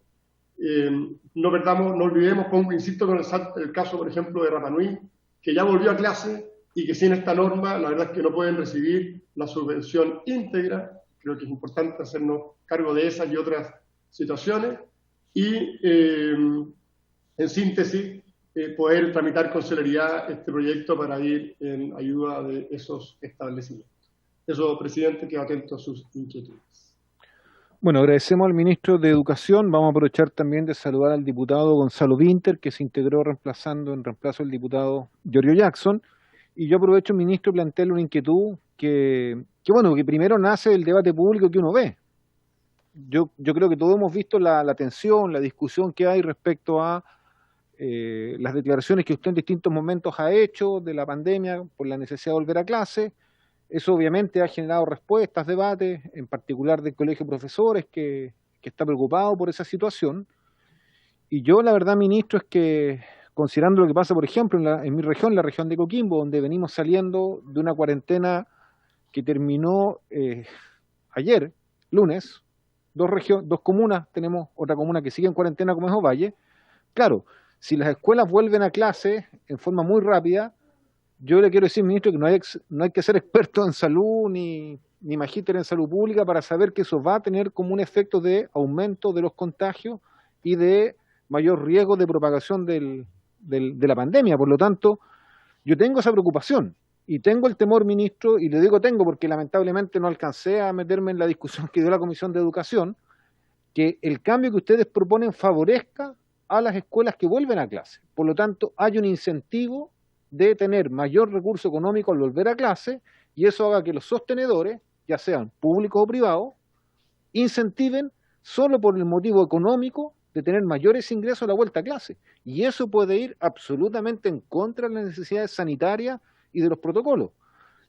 No olvidemos, insisto con el caso, por ejemplo, de Rapa Nui, que ya volvió a clase y que sin esta norma, la verdad es que no pueden recibir la subvención íntegra. Creo que es importante hacernos cargo de esas y otras situaciones. Y, en síntesis, poder tramitar con celeridad este proyecto para ir en ayuda de esos establecimientos. Eso, presidente, quedo atento a sus inquietudes. Bueno, agradecemos al ministro de Educación. Vamos a aprovechar también de saludar al diputado Gonzalo Winter, que se integró en reemplazo del diputado Giorgio Jackson. Y yo aprovecho, ministro, plantearle una inquietud que primero nace del debate público que uno ve. Yo creo que todos hemos visto la tensión, la discusión que hay respecto a las declaraciones que usted en distintos momentos ha hecho de la pandemia por la necesidad de volver a clase. Eso obviamente ha generado respuestas, debates, en particular del Colegio de Profesores, que está preocupado por esa situación. Y yo, la verdad, ministro, es que, considerando lo que pasa, por ejemplo, en mi región, la región de Coquimbo, donde venimos saliendo de una cuarentena que terminó ayer, lunes, dos comunas, tenemos otra comuna que sigue en cuarentena como es Ovalle. Claro, si las escuelas vuelven a clase en forma muy rápida, yo le quiero decir, ministro, que no hay que ser experto en salud ni magíster en salud pública para saber que eso va a tener como un efecto de aumento de los contagios y de mayor riesgo de propagación de la pandemia. Por lo tanto, yo tengo esa preocupación y tengo el temor, ministro, y le digo tengo porque lamentablemente no alcancé a meterme en la discusión que dio la Comisión de Educación, que el cambio que ustedes proponen favorezca a las escuelas que vuelven a clase. Por lo tanto, hay un incentivo de tener mayor recurso económico al volver a clase, y eso haga que los sostenedores, ya sean públicos o privados, incentiven solo por el motivo económico de tener mayores ingresos a la vuelta a clase. Y eso puede ir absolutamente en contra de las necesidades sanitarias y de los protocolos.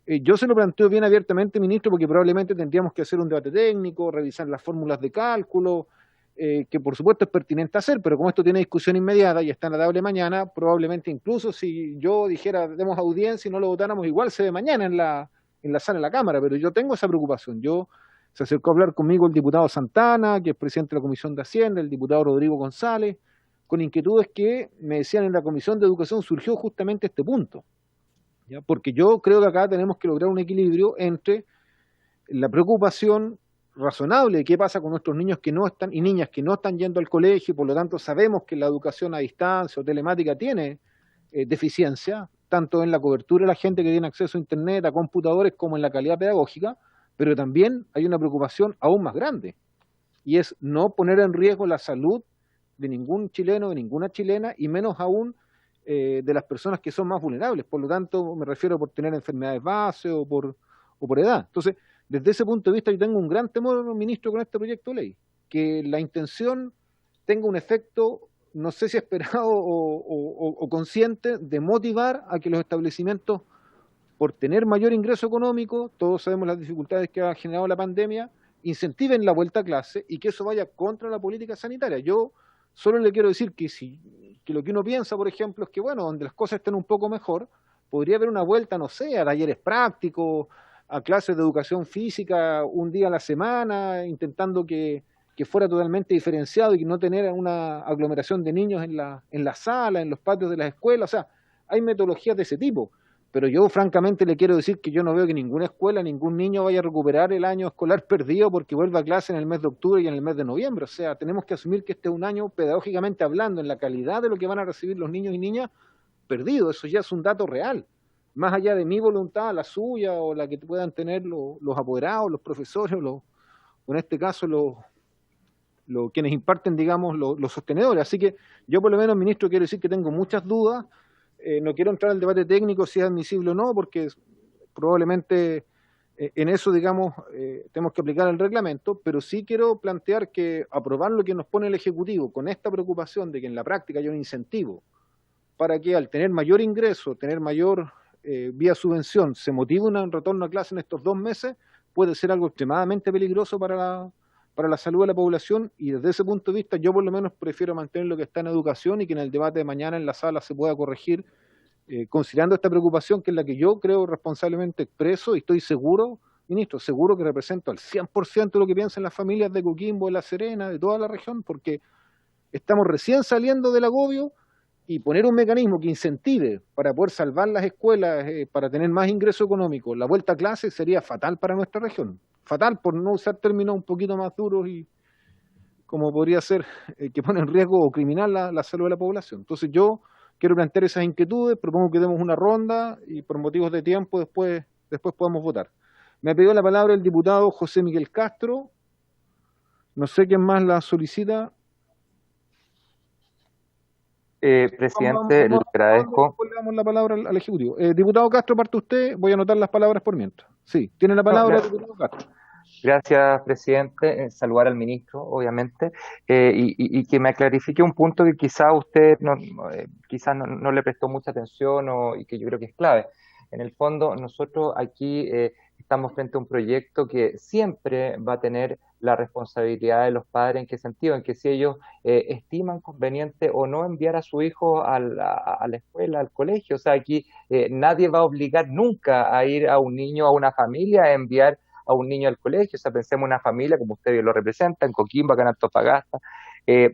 Yo se lo planteo bien abiertamente, ministro, porque probablemente tendríamos que hacer un debate técnico, revisar las fórmulas de cálculo, que por supuesto es pertinente hacer, pero como esto tiene discusión inmediata y está en la tabla mañana, probablemente incluso si yo dijera demos audiencia y no lo votáramos, igual se ve mañana en la sala de la Cámara, pero yo tengo esa preocupación. Se acercó a hablar conmigo el diputado Santana, que es presidente de la Comisión de Hacienda, el diputado Rodrigo González, con inquietudes que me decían en la Comisión de Educación surgió justamente este punto, ¿ya? Porque yo creo que acá tenemos que lograr un equilibrio entre la preocupación razonable de qué pasa con nuestros niños que no están y niñas que no están yendo al colegio, y por lo tanto sabemos que la educación a distancia o telemática tiene deficiencia, tanto en la cobertura de la gente que tiene acceso a internet, a computadores, como en la calidad pedagógica, pero también hay una preocupación aún más grande, y es no poner en riesgo la salud de ningún chileno, de ninguna chilena, y menos aún de las personas que son más vulnerables. Por lo tanto, me refiero por tener enfermedades base o por edad. Entonces, desde ese punto de vista, yo tengo un gran temor, ministro, con este proyecto de ley, que la intención tenga un efecto, no sé si esperado o consciente, de motivar a que los establecimientos, por tener mayor ingreso económico, todos sabemos las dificultades que ha generado la pandemia, incentiven la vuelta a clase y que eso vaya contra la política sanitaria. Yo solo le quiero decir que lo que uno piensa, por ejemplo, es que, bueno, donde las cosas estén un poco mejor, podría haber una vuelta, no sé, a talleres prácticos, a clases de educación física un día a la semana, intentando que fuera totalmente diferenciado y que no tener una aglomeración de niños en la sala, en los patios de las escuelas. O sea, hay metodologías de ese tipo. Pero yo francamente le quiero decir que yo no veo que ninguna escuela, ningún niño vaya a recuperar el año escolar perdido porque vuelva a clase en el mes de octubre y en el mes de noviembre. O sea, tenemos que asumir que este es un año, pedagógicamente hablando, en la calidad de lo que van a recibir los niños y niñas, perdido. Eso ya es un dato real. Más allá de mi voluntad, la suya o la que puedan tener los apoderados, los profesores, o en este caso quienes imparten, digamos, los sostenedores. Así que yo por lo menos, ministro, quiero decir que tengo muchas dudas. No quiero entrar al debate técnico si es admisible o no, porque probablemente en eso, digamos, tenemos que aplicar el reglamento, pero sí quiero plantear que aprobar lo que nos pone el Ejecutivo con esta preocupación de que en la práctica haya un incentivo para que al tener mayor ingreso, tener mayor vía subvención, se motive un retorno a clase en estos 2 meses, puede ser algo extremadamente peligroso para la salud de la población, y desde ese punto de vista yo por lo menos prefiero mantener lo que está en educación y que en el debate de mañana en la sala se pueda corregir, considerando esta preocupación que es la que yo creo responsablemente expreso, y estoy seguro, ministro, seguro que represento al 100% de lo que piensan las familias de Coquimbo, de La Serena, de toda la región, porque estamos recién saliendo del agobio, y poner un mecanismo que incentive para poder salvar las escuelas, para tener más ingreso económico, la vuelta a clase sería fatal para nuestra región. Fatal, por no usar términos un poquito más duros y como podría ser que pone en riesgo o criminal la salud de la población. Entonces yo quiero plantear esas inquietudes, propongo que demos una ronda y por motivos de tiempo después podamos votar. Me ha pedido la palabra el diputado José Miguel Castro. No sé quién más la solicita. Presidente, le agradezco. Le damos la palabra al Ejecutivo. Diputado Castro, parte usted. Voy a anotar las palabras por mientras. Sí, tiene la palabra el diputado Castro. Gracias, presidente. Saludar al ministro, obviamente, y que me clarifique un punto que quizá usted quizás no le prestó mucha atención y que yo creo que es clave. En el fondo, nosotros aquí estamos frente a un proyecto que siempre va a tener la responsabilidad de los padres. ¿En qué sentido? En que si ellos estiman conveniente o no enviar a su hijo a la escuela, al colegio. O sea, aquí nadie va a obligar nunca a ir a un niño, a una familia, a enviar a un niño al colegio. O sea, pensemos en una familia, como usted lo representa, en Coquimbo, acá en Antofagasta,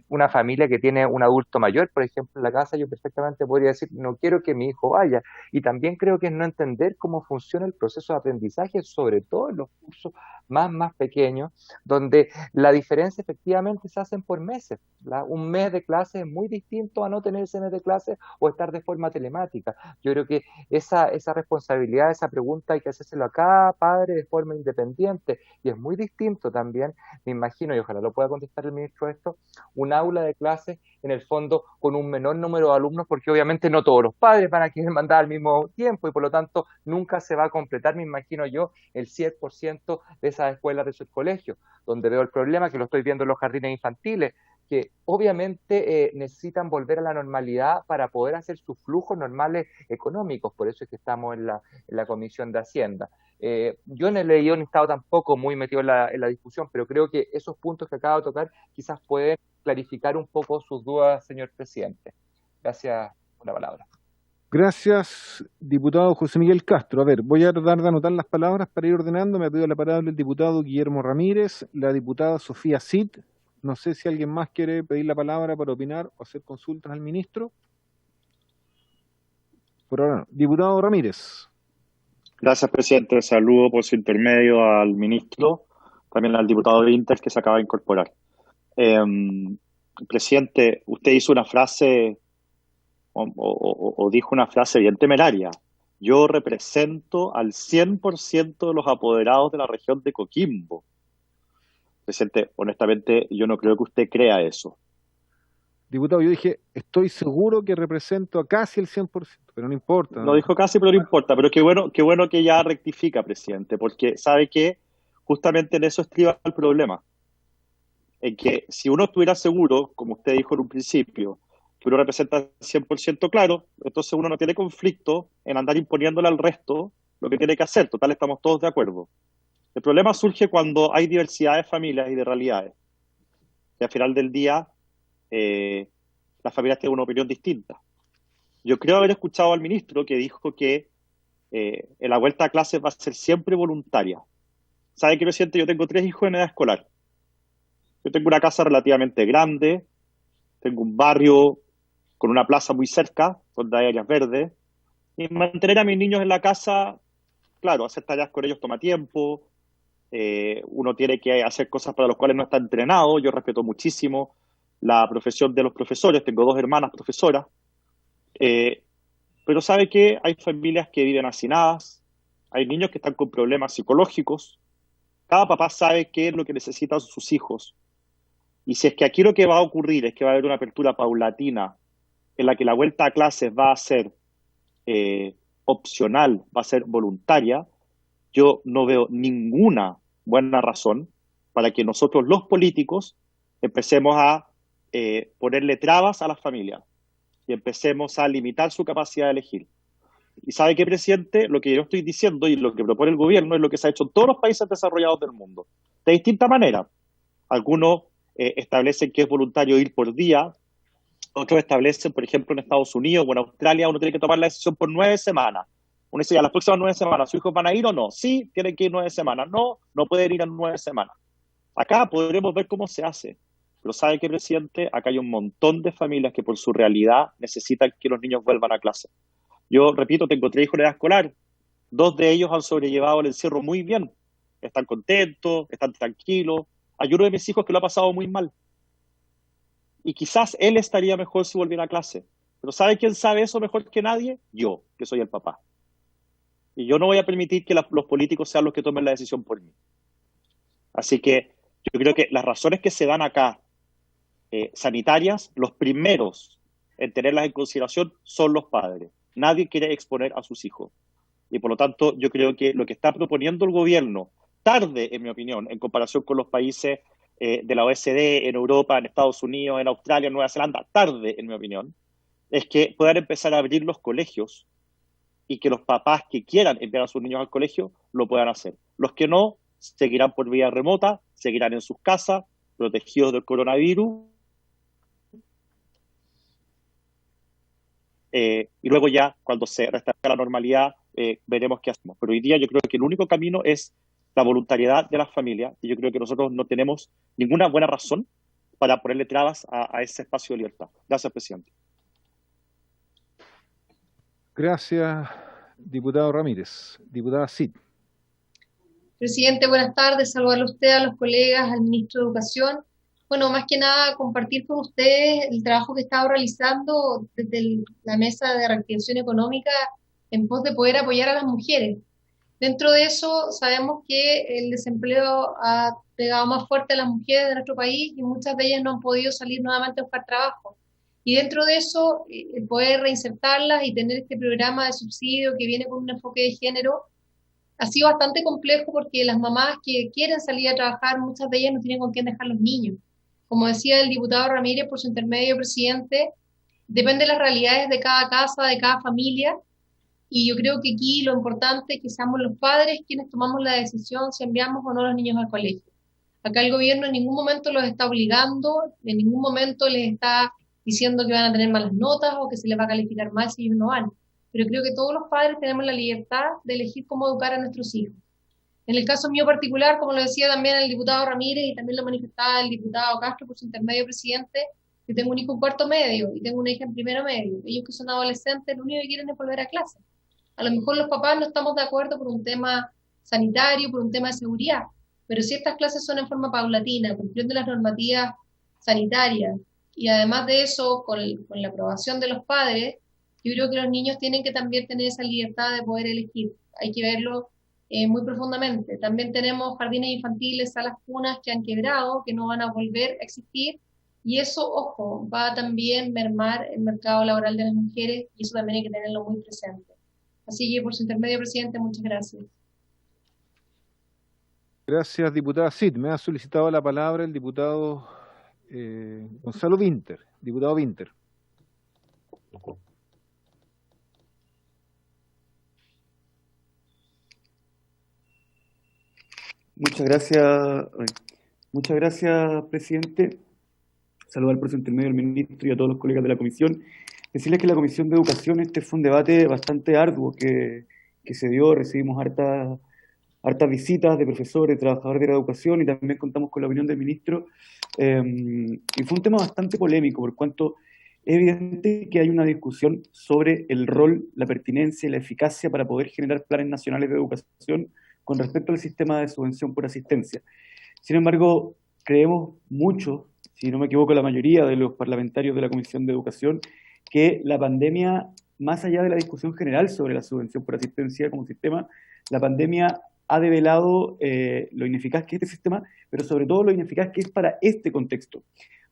una familia que tiene un adulto mayor, por ejemplo, en la casa, yo perfectamente podría decir, no quiero que mi hijo vaya. Y también creo que es no entender cómo funciona el proceso de aprendizaje, sobre todo en los cursos más pequeños, donde la diferencia efectivamente se hacen por meses. Un mes de clase es muy distinto a no tener ese mes de clase o estar de forma telemática. Yo creo que esa responsabilidad, esa pregunta hay que hacérselo a cada padre de forma independiente, y es muy distinto también, me imagino, y ojalá lo pueda contestar el ministro esto, un aula de clase en el fondo con un menor número de alumnos, porque obviamente no todos los padres van a querer mandar al mismo tiempo y por lo tanto nunca se va a completar, me imagino yo, el 100% de esas escuelas de sus colegios, donde veo el problema, que lo estoy viendo en los jardines infantiles, que obviamente necesitan volver a la normalidad para poder hacer sus flujos normales económicos. Por eso es que estamos en la Comisión de Hacienda. Yo no he leído ni estado tampoco muy metido en la discusión, pero creo que esos puntos que acabo de tocar quizás pueden clarificar un poco sus dudas, señor presidente. Gracias por la palabra. Gracias, diputado José Miguel Castro. A ver, voy a tratar de anotar las palabras para ir ordenando. Me ha pedido la palabra el diputado Guillermo Ramírez, la diputada Sofía Cid. No sé si alguien más quiere pedir la palabra para opinar o hacer consultas al ministro. Por ahora no. Diputado Ramírez. Gracias, presidente. Saludo por su intermedio al ministro, también al diputado Vinter que se acaba de incorporar. Presidente, usted hizo una frase o dijo una frase bien temeraria. Yo represento al 100% de los apoderados de la región de Coquimbo. Presidente, honestamente, yo no creo que usted crea eso. Diputado, yo dije, estoy seguro que represento a casi el 100%, pero no importa. Lo dijo casi, pero no importa. Pero qué bueno que ya rectifica, presidente, porque sabe que justamente en eso estriba el problema. En que si uno estuviera seguro, como usted dijo en un principio, que uno representa al 100% claro, entonces uno no tiene conflicto en andar imponiéndole al resto lo que tiene que hacer. Total, estamos todos de acuerdo. El problema surge cuando hay diversidad de familias y de realidades. Y al final del día, las familias tienen una opinión distinta. Yo creo haber escuchado al ministro que dijo que la vuelta a clases va a ser siempre voluntaria. ¿Sabe qué, presidente? Yo tengo 3 hijos en edad escolar. Yo tengo una casa relativamente grande, tengo un barrio con una plaza muy cerca, donde hay áreas verdes, y mantener a mis niños en la casa, claro, hacer tareas con ellos toma tiempo, uno tiene que hacer cosas para las cuales no está entrenado. Yo respeto muchísimo la profesión de los profesores, tengo 2 hermanas profesoras, pero sabe que hay familias que viven hacinadas, hay niños que están con problemas psicológicos, cada papá sabe qué es lo que necesitan sus hijos, y si es que aquí lo que va a ocurrir es que va a haber una apertura paulatina en la que la vuelta a clases va a ser opcional, va a ser voluntaria, yo no veo ninguna buena razón para que nosotros los políticos empecemos a ponerle trabas a las familias y empecemos a limitar su capacidad de elegir. Y sabe qué, presidente, lo que yo estoy diciendo y lo que propone el gobierno es lo que se ha hecho en todos los países desarrollados del mundo, de distinta manera. Algunos establecen que es voluntario ir por día, otros establecen, por ejemplo, en Estados Unidos o en Australia, uno tiene que tomar la decisión por 9 semanas. Uno dice, ya las próximas 9 semanas, ¿sus hijos van a ir o no? Sí, tienen que ir 9 semanas. No, no pueden ir en 9 semanas. Acá podremos ver cómo se hace. Pero ¿sabe qué, presidente? Acá hay un montón de familias que por su realidad necesitan que los niños vuelvan a clase. Yo, repito, tengo 3 hijos en edad escolar. 2 de ellos han sobrellevado el encierro muy bien. Están contentos, están tranquilos. Hay uno de mis hijos que lo ha pasado muy mal. Y quizás él estaría mejor si volviera a clase. Pero ¿sabe quién sabe eso mejor que nadie? Yo, que soy el papá. Y yo no voy a permitir que los políticos sean los que tomen la decisión por mí. Así que yo creo que las razones que se dan acá, sanitarias, los primeros en tenerlas en consideración son los padres. Nadie quiere exponer a sus hijos. Y por lo tanto, yo creo que lo que está proponiendo el gobierno, tarde, en mi opinión, en comparación con los países de la OECD, en Europa, en Estados Unidos, en Australia, en Nueva Zelanda, tarde, en mi opinión, es que puedan empezar a abrir los colegios y que los papás que quieran enviar a sus niños al colegio lo puedan hacer. Los que no, seguirán por vía remota, seguirán en sus casas, protegidos del coronavirus, y luego ya, cuando se restablezca la normalidad, veremos qué hacemos. Pero hoy día yo creo que el único camino es la voluntariedad de las familias, y yo creo que nosotros no tenemos ninguna buena razón para ponerle trabas a ese espacio de libertad. Gracias, presidente. Gracias, diputado Ramírez. Diputada Cid. Presidente, buenas tardes. Saludarle a usted, a los colegas, al ministro de Educación. Bueno, más que nada compartir con ustedes el trabajo que he estado realizando desde la Mesa de Reactivación Económica en pos de poder apoyar a las mujeres. Dentro de eso, sabemos que el desempleo ha pegado más fuerte a las mujeres de nuestro país y muchas de ellas no han podido salir nuevamente a buscar trabajo. Y dentro de eso, el poder reinsertarlas y tener este programa de subsidio que viene con un enfoque de género ha sido bastante complejo porque las mamás que quieren salir a trabajar, muchas de ellas no tienen con quién dejar los niños. Como decía el diputado Ramírez por su intermedio, presidente, depende de las realidades de cada casa, de cada familia, y yo creo que aquí lo importante es que seamos los padres quienes tomamos la decisión si enviamos o no a los niños al colegio. Acá el gobierno en ningún momento los está obligando, en ningún momento les está diciendo que van a tener malas notas o que se les va a calificar mal si ellos no van. Pero creo que todos los padres tenemos la libertad de elegir cómo educar a nuestros hijos. En el caso mío particular, como lo decía también el diputado Ramírez y también lo manifestaba el diputado Castro por su intermedio, presidente, que tengo un hijo en 4º medio y tengo una hija en 1º medio. Ellos que son adolescentes, lo único que quieren es volver a clase. A lo mejor los papás no estamos de acuerdo por un tema sanitario, por un tema de seguridad, pero si estas clases son en forma paulatina, cumpliendo las normativas sanitarias, y además de eso, con la aprobación de los padres, yo creo que los niños tienen que también tener esa libertad de poder elegir. Hay que verlo muy profundamente. También tenemos jardines infantiles, salas cunas que han quebrado, que no van a volver a existir, Y eso, ojo, va a también mermar el mercado laboral de las mujeres y eso también hay que tenerlo muy presente. Así que por su intermedio, presidente, muchas gracias. Gracias, diputada Cid. Me ha solicitado la palabra el diputado Gonzalo Vinter. Diputado Vinter. Muchas gracias, presidente. Saludar por su intermedio al ministro y a todos los colegas de la comisión. Decirles que la Comisión de Educación, este fue un debate bastante arduo que se dio. Recibimos hartas visitas de profesores, trabajadores de la educación y también contamos con la opinión del ministro. Y fue un tema bastante polémico, por cuanto es evidente que hay una discusión sobre el rol, la pertinencia y la eficacia para poder generar planes nacionales de educación con respecto al sistema de subvención por asistencia. Sin embargo, creemos mucho, si no me equivoco la mayoría de los parlamentarios de la Comisión de Educación, que la pandemia, más allá de la discusión general sobre la subvención por asistencia como sistema, la pandemia ha develado lo ineficaz que es este sistema, pero sobre todo lo ineficaz que es para este contexto.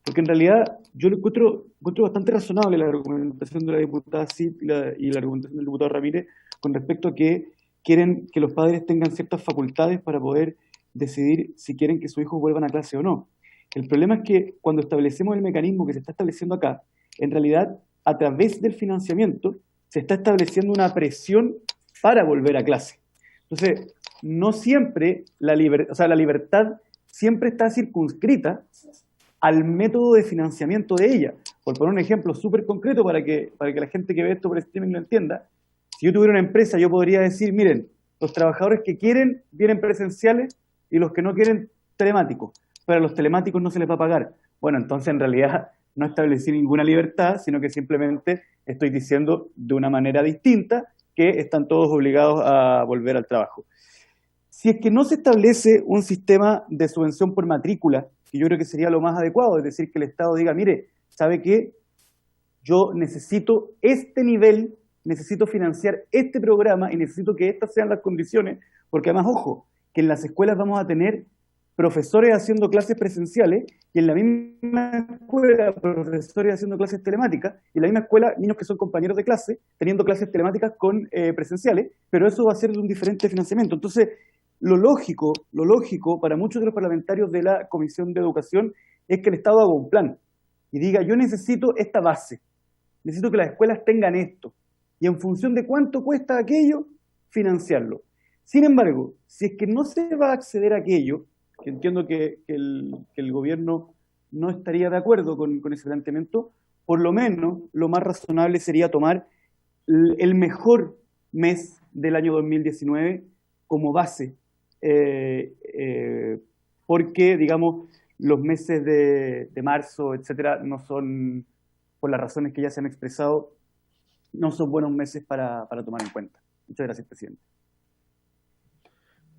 Porque en realidad yo lo encuentro bastante razonable la argumentación de la diputada Cid y la argumentación del diputado Ramírez con respecto a que quieren que los padres tengan ciertas facultades para poder decidir si quieren que sus hijos vuelvan a clase o no. El problema es que cuando establecemos el mecanismo que se está estableciendo acá, en realidad, a través del financiamiento, se está estableciendo una presión para volver a clase. Entonces, no siempre la libertad siempre está circunscrita al método de financiamiento de ella. Por poner un ejemplo súper concreto para que la gente que ve esto por streaming lo entienda, si yo tuviera una empresa, yo podría decir, miren, los trabajadores que quieren vienen presenciales y los que no quieren telemáticos, pero a los telemáticos no se les va a pagar. Bueno, entonces en realidad no establecí ninguna libertad, sino que simplemente estoy diciendo de una manera distinta que están todos obligados a volver al trabajo. Si es que no se establece un sistema de subvención por matrícula, que yo creo que sería lo más adecuado, es decir, que el Estado diga, mire, ¿sabe qué? Yo necesito este nivel, necesito financiar este programa y necesito que estas sean las condiciones, porque además, ojo, que en las escuelas vamos a tener profesores haciendo clases presenciales y en la misma escuela profesores haciendo clases telemáticas y en la misma escuela niños que son compañeros de clase teniendo clases telemáticas con presenciales, pero eso va a ser de un diferente financiamiento. Entonces, lo lógico para muchos de los parlamentarios de la Comisión de Educación es que el Estado haga un plan y diga, yo necesito esta base, necesito que las escuelas tengan esto y en función de cuánto cuesta aquello, financiarlo. Sin embargo, si es que no se va a acceder a aquello, que entiendo que el gobierno no estaría de acuerdo con ese planteamiento, por lo menos lo más razonable sería tomar el mejor mes del año 2019 como base, porque, digamos, los meses de marzo, etcétera, no son, por las razones que ya se han expresado, no son buenos meses para tomar en cuenta. Muchas gracias, presidente.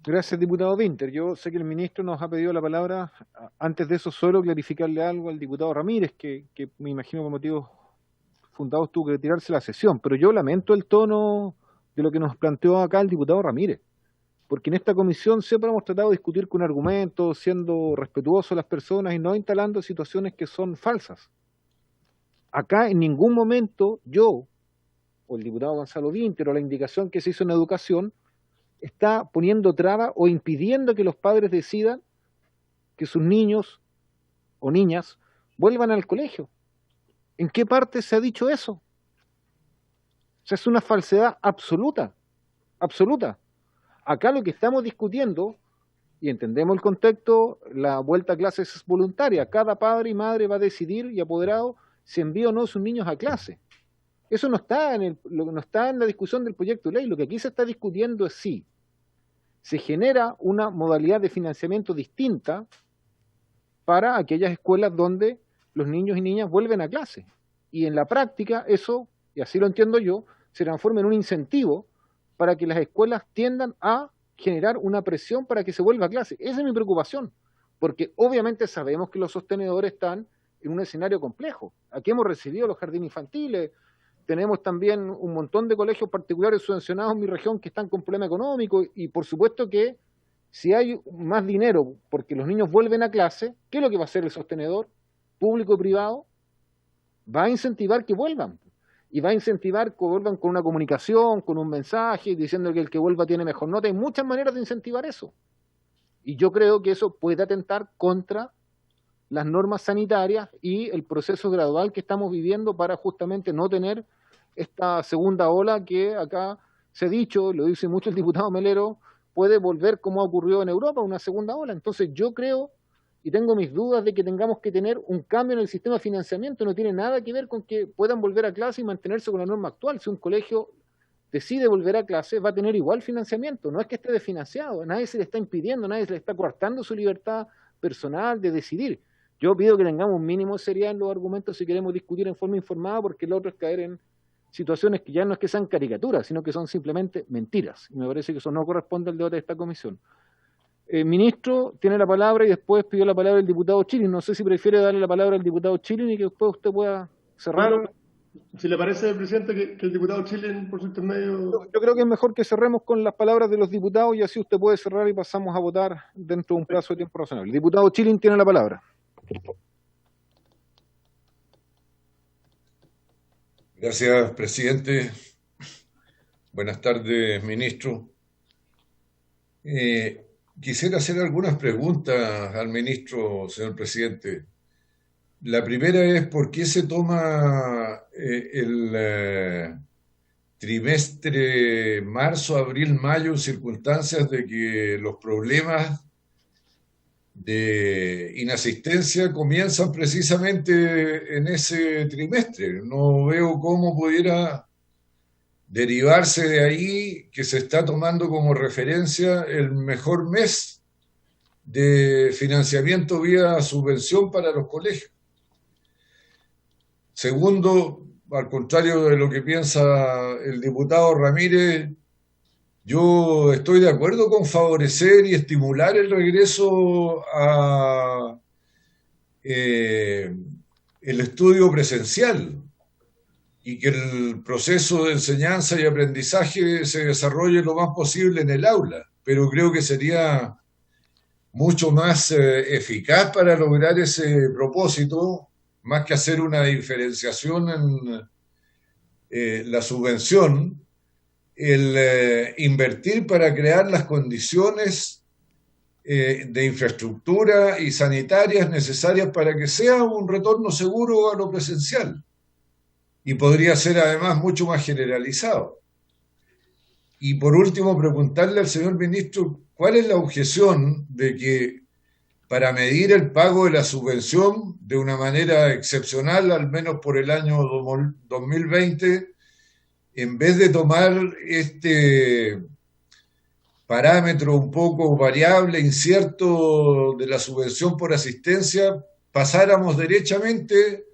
Gracias, diputado Vinter. Yo sé que el ministro nos ha pedido la palabra. Antes de eso, solo clarificarle algo al diputado Ramírez, que me imagino por motivos fundados tuvo que retirarse la sesión, pero yo lamento el tono de lo que nos planteó acá el diputado Ramírez, porque en esta comisión siempre hemos tratado de discutir con argumentos, siendo respetuosos a las personas y no instalando situaciones que son falsas. Acá en ningún momento yo, o el diputado Gonzalo Vinter, o la indicación que se hizo en educación, está poniendo traba o impidiendo que los padres decidan que sus niños o niñas vuelvan al colegio. ¿En qué parte se ha dicho eso? O sea, es una falsedad absoluta, absoluta. Acá lo que estamos discutiendo, y entendemos el contexto, la vuelta a clases es voluntaria. Cada padre y madre va a decidir y apoderado si envía o no a sus niños a clase. Eso no está no está en la discusión del proyecto de ley. Lo que aquí se está discutiendo es si se genera una modalidad de financiamiento distinta para aquellas escuelas donde los niños y niñas vuelven a clase. Y en la práctica eso, y así lo entiendo yo, se transforma en un incentivo para que las escuelas tiendan a generar una presión para que se vuelva a clase. Esa es mi preocupación, porque obviamente sabemos que los sostenedores están en un escenario complejo. Aquí hemos recibido los jardines infantiles, tenemos también un montón de colegios particulares subvencionados en mi región que están con problemas económicos y por supuesto que si hay más dinero porque los niños vuelven a clase, ¿qué es lo que va a hacer el sostenedor? público-privado, va a incentivar que vuelvan. Y va a incentivar que vuelvan con una comunicación, con un mensaje, diciendo que el que vuelva tiene mejor nota. Hay muchas maneras de incentivar eso. Y yo creo que eso puede atentar contra las normas sanitarias y el proceso gradual que estamos viviendo para justamente no tener esta segunda ola que acá se ha dicho, lo dice mucho el diputado Melero, puede volver como ha ocurrido en Europa, una segunda ola. Entonces yo creo y tengo mis dudas de que tengamos que tener un cambio en el sistema de financiamiento. No tiene nada que ver con que puedan volver a clase y mantenerse con la norma actual. Si un colegio decide volver a clase, va a tener igual financiamiento. No es que esté desfinanciado, a nadie se le está impidiendo, a nadie se le está coartando su libertad personal de decidir. Yo pido que tengamos un mínimo de seriedad en los argumentos si queremos discutir en forma informada, porque lo otro es caer en situaciones que ya no es que sean caricaturas, sino que son simplemente mentiras. Y me parece que eso no corresponde al debate de esta comisión. Ministro, tiene la palabra y después pidió la palabra el diputado Chilin. No sé si prefiere darle la palabra al diputado Chilin y que después usted pueda cerrar. Bueno, si le parece, presidente, que el diputado Chilin, por su intermedio... Yo creo que es mejor que cerremos con las palabras de los diputados y así usted puede cerrar y pasamos a votar dentro de un plazo de tiempo razonable. El diputado Chilin tiene la palabra. Gracias, presidente. Buenas tardes, ministro. Quisiera hacer algunas preguntas al ministro, señor presidente. La primera es, ¿por qué se toma el trimestre marzo, abril, mayo en circunstancias de que los problemas de inasistencia comienzan precisamente en ese trimestre? No veo cómo pudiera derivarse de ahí que se está tomando como referencia el mejor mes de financiamiento vía subvención para los colegios. Segundo, al contrario de lo que piensa el diputado Ramírez, yo estoy de acuerdo con favorecer y estimular el regreso a el estudio presencial y que el proceso de enseñanza y aprendizaje se desarrolle lo más posible en el aula, pero creo que sería mucho más eficaz para lograr ese propósito, más que hacer una diferenciación en la subvención, el invertir para crear las condiciones de infraestructura y sanitarias necesarias para que sea un retorno seguro a lo presencial. Y podría ser además mucho más generalizado. Y por último, preguntarle al señor ministro, ¿cuál es la objeción de que para medir el pago de la subvención de una manera excepcional, al menos por el año 2020, en vez de tomar este parámetro un poco variable, incierto de la subvención por asistencia, pasáramos derechamente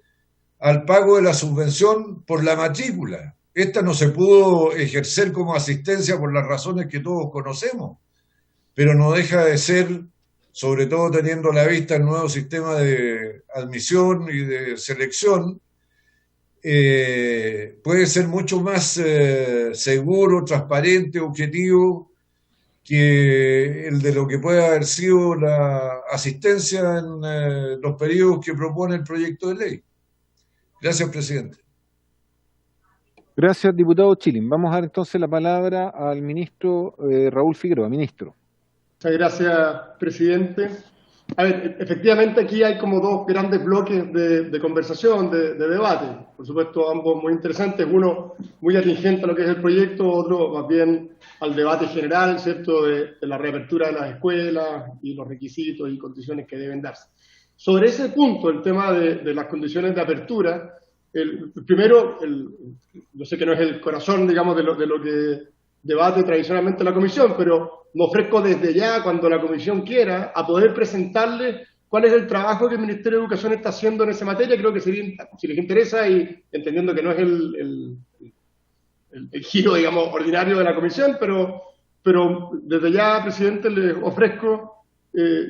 al pago de la subvención por la matrícula? Esta no se pudo ejercer como asistencia por las razones que todos conocemos, pero no deja de ser, sobre todo teniendo a la vista el nuevo sistema de admisión y de selección, puede ser mucho más seguro, transparente, objetivo que el de lo que puede haber sido la asistencia en los periodos que propone el proyecto de ley. Gracias, presidente. Gracias, diputado Chilin. Vamos a dar entonces la palabra al ministro Raúl Figueroa. Ministro. Muchas gracias, presidente. A ver, efectivamente aquí hay como dos grandes bloques de conversación, de debate. Por supuesto, ambos muy interesantes. Uno muy atingente a lo que es el proyecto, otro más bien al debate general, ¿cierto?, de la reapertura de las escuelas y los requisitos y condiciones que deben darse. Sobre ese punto, el tema de las condiciones de apertura, primero, yo sé que no es el corazón, digamos, de lo que debate tradicionalmente la comisión, pero me ofrezco desde ya, cuando la comisión quiera, a poder presentarle cuál es el trabajo que el Ministerio de Educación está haciendo en esa materia. Creo que sería, si les interesa, y entendiendo que no es el giro, digamos, ordinario de la comisión, pero desde ya, presidente, les ofrezco,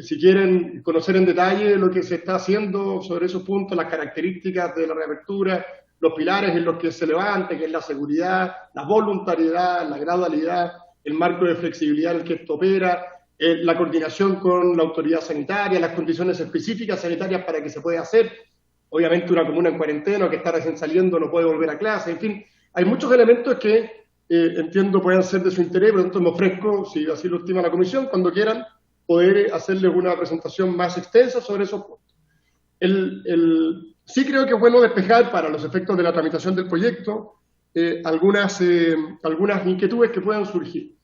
si quieren conocer en detalle lo que se está haciendo sobre esos puntos, las características de la reapertura, los pilares en los que se levanta, que es la seguridad, la voluntariedad, la gradualidad, el marco de flexibilidad en el que esto opera, la coordinación con la autoridad sanitaria, las condiciones específicas sanitarias para que se pueda hacer. obviamente una comuna en cuarentena, que está recién saliendo, no puede volver a clase, en fin, hay muchos elementos que entiendo puedan ser de su interés, por lo tanto me ofrezco, si así lo estima la comisión, cuando quieran, poder hacerles una presentación más extensa sobre esos puntos. Sí creo que es bueno despejar, para los efectos de la tramitación del proyecto, algunas inquietudes que puedan surgir.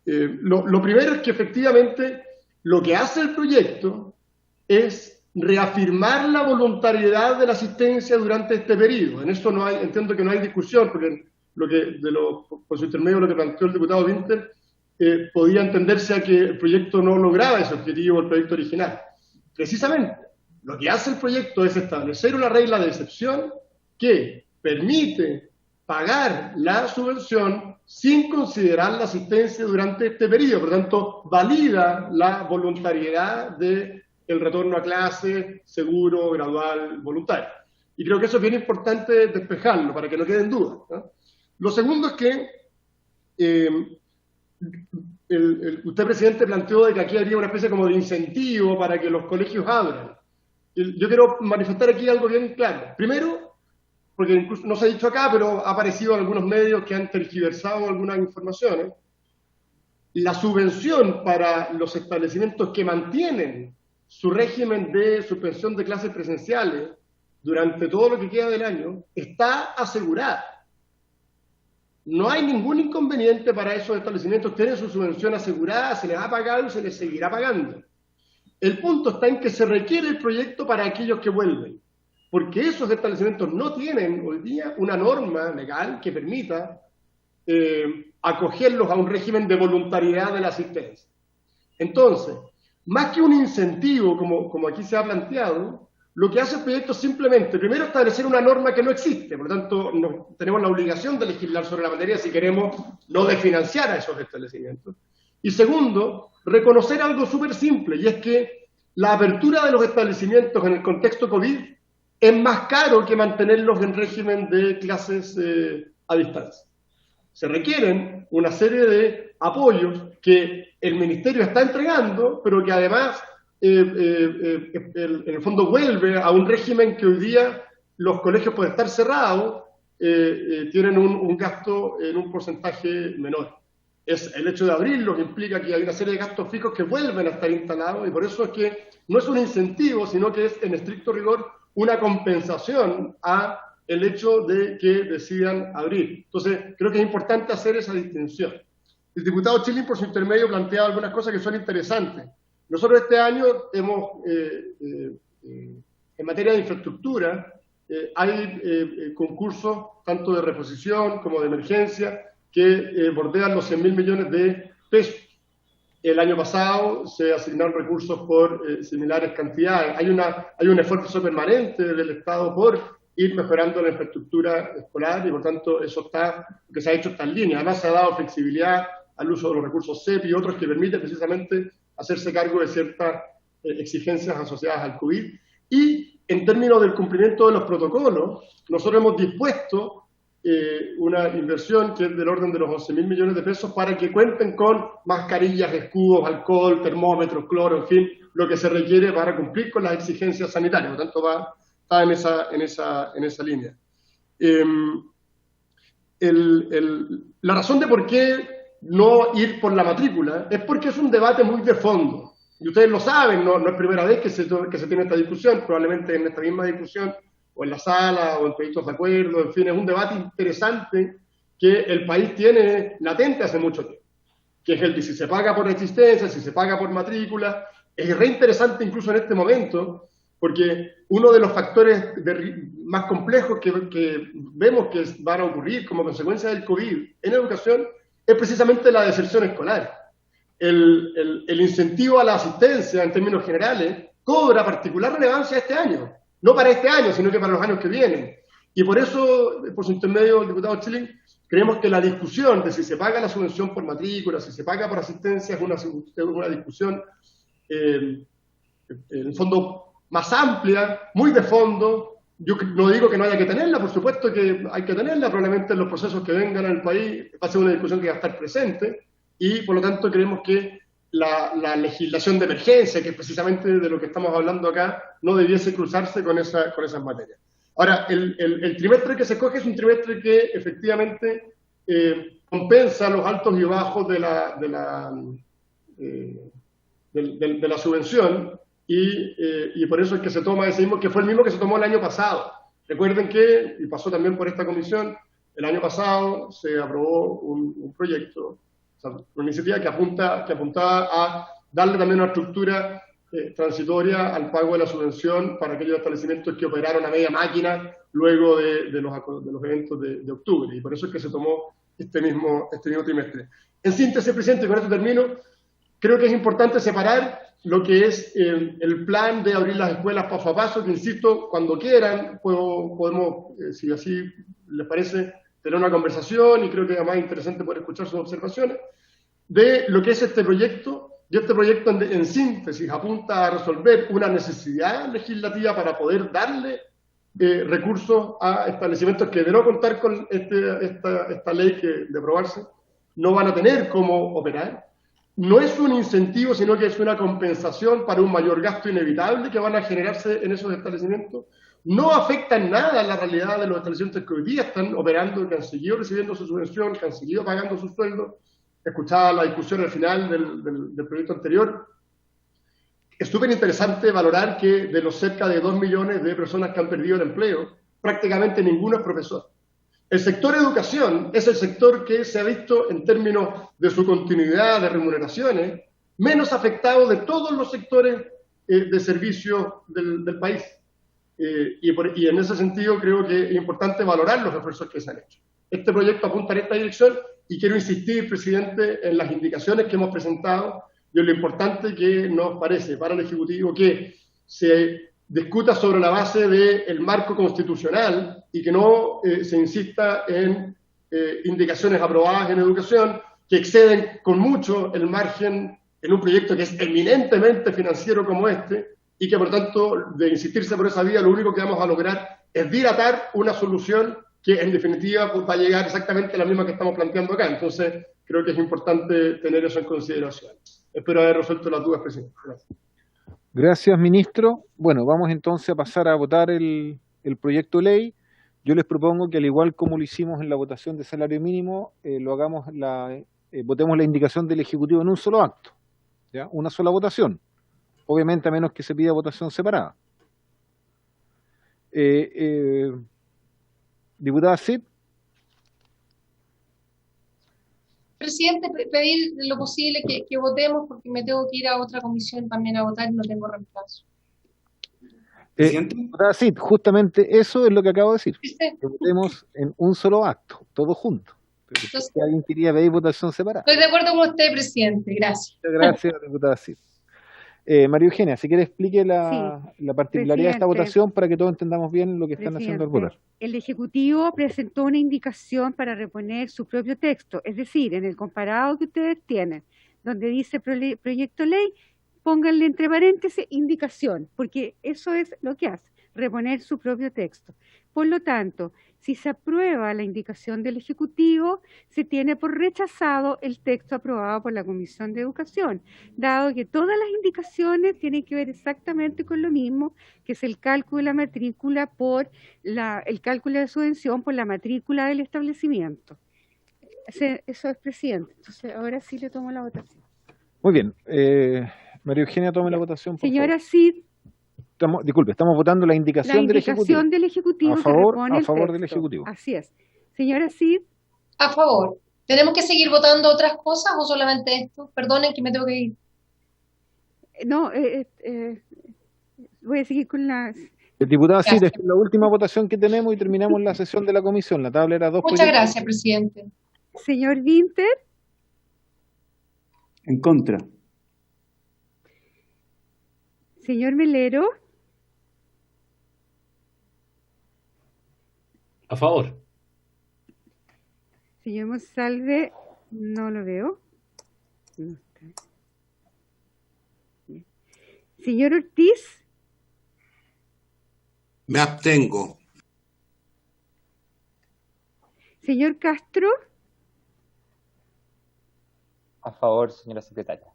Lo primero es que efectivamente lo que hace el proyecto es reafirmar la voluntariedad de la asistencia durante este periodo. En eso entiendo que no hay discusión, porque por su intermedio lo que planteó el diputado Winter podía entenderse a que el proyecto no lograba ese objetivo, el proyecto original. Precisamente, lo que hace el proyecto es establecer una regla de excepción que permite pagar la subvención sin considerar la asistencia durante este periodo. Por lo tanto, valida la voluntariedad del retorno a clase seguro, gradual, voluntario. Y creo que eso es bien importante despejarlo para que no queden dudas, ¿no? Lo segundo es que usted, presidente, planteó de que aquí habría una especie como de incentivo para que los colegios abran. Yo quiero manifestar aquí algo bien claro. Primero, porque incluso no se ha dicho acá, pero ha aparecido en algunos medios que han tergiversado algunas informaciones, la subvención para los establecimientos que mantienen su régimen de suspensión de clases presenciales durante todo lo que queda del año está asegurada. No hay ningún inconveniente para esos establecimientos, tienen su subvención asegurada, se les ha pagado y se les seguirá pagando. El punto está en que se requiere el proyecto para aquellos que vuelven, porque esos establecimientos no tienen hoy día una norma legal que permita acogerlos a un régimen de voluntariedad de la asistencia. Entonces, más que un incentivo, como aquí se ha planteado, lo que hace el proyecto es simplemente, primero, establecer una norma que no existe, por lo tanto, tenemos la obligación de legislar sobre la materia si queremos no desfinanciar a esos establecimientos. Y segundo, reconocer algo súper simple, y es que la apertura de los establecimientos en el contexto COVID es más caro que mantenerlos en régimen de clases a distancia. Se requieren una serie de apoyos que el Ministerio está entregando, pero que además en el fondo vuelve a un régimen que hoy día los colegios, por estar cerrados, tienen un gasto en un porcentaje menor. Es el hecho de abrirlos implica que hay una serie de gastos fijos que vuelven a estar instalados, y por eso es que no es un incentivo, sino que es en estricto rigor una compensación a el hecho de que decidan abrir. Entonces, creo que es importante hacer esa distinción. El diputado Chilin, por su intermedio, plantea algunas cosas que son interesantes. Nosotros este año hemos, en materia de infraestructura, hay concursos tanto de reposición como de emergencia que bordean los 100.000 millones de pesos. El año pasado se asignaron recursos por similares cantidades. Hay un esfuerzo permanente del Estado por ir mejorando la infraestructura escolar y, por tanto, eso que se ha hecho está en línea. Además, se ha dado flexibilidad al uso de los recursos CEP y otros que permiten precisamente hacerse cargo de ciertas exigencias asociadas al COVID. Y en términos del cumplimiento de los protocolos, nosotros hemos dispuesto una inversión que es del orden de los 11.000 millones de pesos para que cuenten con mascarillas, escudos, alcohol, termómetros, cloro, en fin, lo que se requiere para cumplir con las exigencias sanitarias. Por lo tanto, está en esa línea. La razón de por qué no ir por la matrícula es porque es un debate muy de fondo. Y ustedes lo saben, no es primera vez que se tiene esta discusión, probablemente en esta misma discusión, o en la sala, o en proyectos de acuerdo, en fin, es un debate interesante que el país tiene latente hace mucho tiempo, que es el de si se paga por existencia, si se paga por matrícula. Es re interesante incluso en este momento, porque uno de los factores más complejos que vemos que van a ocurrir como consecuencia del COVID en educación es precisamente la deserción escolar. El incentivo a la asistencia, en términos generales, cobra particular relevancia este año. No para este año, sino que para los años que vienen. Y por eso, por su intermedio, el diputado Chilin, creemos que la discusión de si se paga la subvención por matrícula, si se paga por asistencia, es una discusión, en el fondo, más amplia, muy de fondo. Yo no digo que no haya que tenerla, por supuesto que hay que tenerla, probablemente en los procesos que vengan al país va a ser una discusión que va a estar presente, y por lo tanto creemos que la legislación de emergencia, que es precisamente de lo que estamos hablando acá, no debiese cruzarse con esas materias. Ahora, el trimestre que se escoge es un trimestre que efectivamente compensa los altos y bajos de la subvención, y por eso es que se toma ese mismo, que fue el mismo que se tomó el año pasado. Recuerden que, y pasó también por esta comisión, el año pasado se aprobó un proyecto, o sea, una iniciativa que apuntaba a darle también una estructura transitoria al pago de la subvención para aquellos establecimientos que operaron a media máquina luego de los eventos de octubre, y por eso es que se tomó este mismo trimestre. En síntesis, presidente, y con esto termino, creo que es importante separar lo que es el plan de abrir las escuelas paso a paso, que insisto, cuando quieran, podemos, si así les parece, tener una conversación, y creo que además es interesante poder escuchar sus observaciones, de lo que es este proyecto. Y este proyecto, en síntesis, apunta a resolver una necesidad legislativa para poder darle recursos a establecimientos que, de no contar con esta ley que de aprobarse, no van a tener cómo operar. No es un incentivo, sino que es una compensación para un mayor gasto inevitable que van a generarse en esos establecimientos. No afecta en nada la realidad de los establecimientos que hoy día están operando, que han seguido recibiendo su subvención, que han seguido pagando sus sueldos. Escuchaba la discusión al final del proyecto anterior. Es súper interesante valorar que de los cerca de 2 millones de personas que han perdido el empleo, prácticamente ninguno es profesor. El sector educación es el sector que se ha visto, en términos de su continuidad de remuneraciones, menos afectado de todos los sectores de servicio del país. Y en ese sentido creo que es importante valorar los esfuerzos que se han hecho. Este proyecto apunta en esta dirección, y quiero insistir, presidente, en las indicaciones que hemos presentado y en lo importante que nos parece para el Ejecutivo que se discuta sobre la base del marco constitucional y que no se insista en indicaciones aprobadas en educación que exceden con mucho el margen en un proyecto que es eminentemente financiero como este, y que por tanto, de insistirse por esa vía, lo único que vamos a lograr es dilatar una solución que en definitiva va a llegar exactamente a la misma que estamos planteando acá. Entonces creo que es importante tener eso en consideración. Espero haber resuelto las dudas, presidente. Gracias. Gracias, ministro. Bueno, vamos entonces a pasar a votar el proyecto de ley. Yo les propongo que, al igual como lo hicimos en la votación de salario mínimo, votemos la indicación del Ejecutivo en un solo acto, ¿ya? Una sola votación, obviamente a menos que se pida votación separada. Diputada Cid. Presidente, pedir lo posible que votemos, porque me tengo que ir a otra comisión también a votar y no tengo reemplazo. Diputada Cid, justamente eso es lo que acabo de decir. ¿Viste? Que votemos en un solo acto, todos juntos. Pero Entonces, si alguien quería pedir votación separada. estoy de acuerdo con usted, presidente. Gracias. Muchas gracias, diputada Cid. María Eugenia, si quiere explique la particularidad de esta votación para que todos entendamos bien lo que están haciendo al votar. El Ejecutivo presentó una indicación para reponer su propio texto, es decir, en el comparado que ustedes tienen, donde dice proyecto ley, pónganle entre paréntesis indicación, porque eso es lo que hace, reponer su propio texto. Por lo tanto, si se aprueba la indicación del Ejecutivo, se tiene por rechazado el texto aprobado por la Comisión de Educación, dado que todas las indicaciones tienen que ver exactamente con lo mismo, que es el cálculo de la matrícula el cálculo de subvención por la matrícula del establecimiento. Eso es, presidente. Entonces, ahora sí le tomo la votación. Muy bien. María Eugenia, tome la votación, por Señora favor. Cid. Estamos votando la indicación del Ejecutivo. A favor del Ejecutivo. Así es. Señora Cid. A favor. ¿Tenemos que seguir votando otras cosas o solamente esto? Perdonen que me tengo que ir. No, voy a seguir con las... Diputada Cid, esta es la última votación que tenemos y terminamos la sesión de la comisión. La tabla era 2. Muchas gracias, presidente. Señor Winter. En contra. Señor Melero. A favor. Señor Monsalve, no lo veo. No está. Señor Ortiz. Me abstengo. Señor Castro. A favor, señora secretaria.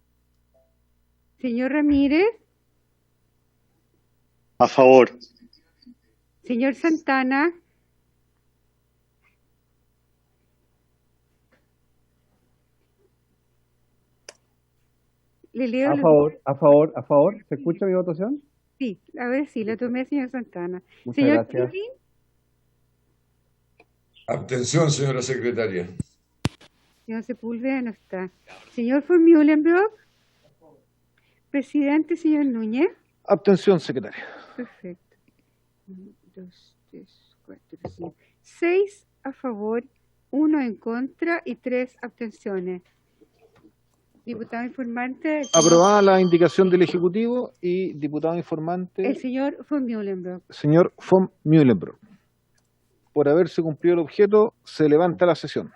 Señor Ramírez. A favor. Señor Santana. Le leo A favor. ¿Se escucha mi votación? Sí, a ver si la tomé, señor Santana. Muchas Señor gracias. Kevin. Abstención, señora secretaria. Señor Sepúlveda no está. Señor von Mühlenbrock. Presidente, señor Núñez. Abstención, secretaria. Perfecto. 1, 2, 3, 4, 5. 6 a favor, 1 en contra y 3 abstenciones. Diputado informante. Aprobada la indicación del Ejecutivo y diputado informante. El señor von Mühlenbrock. Señor von Mühlenbrock. Por haberse cumplido el objeto, se levanta la sesión.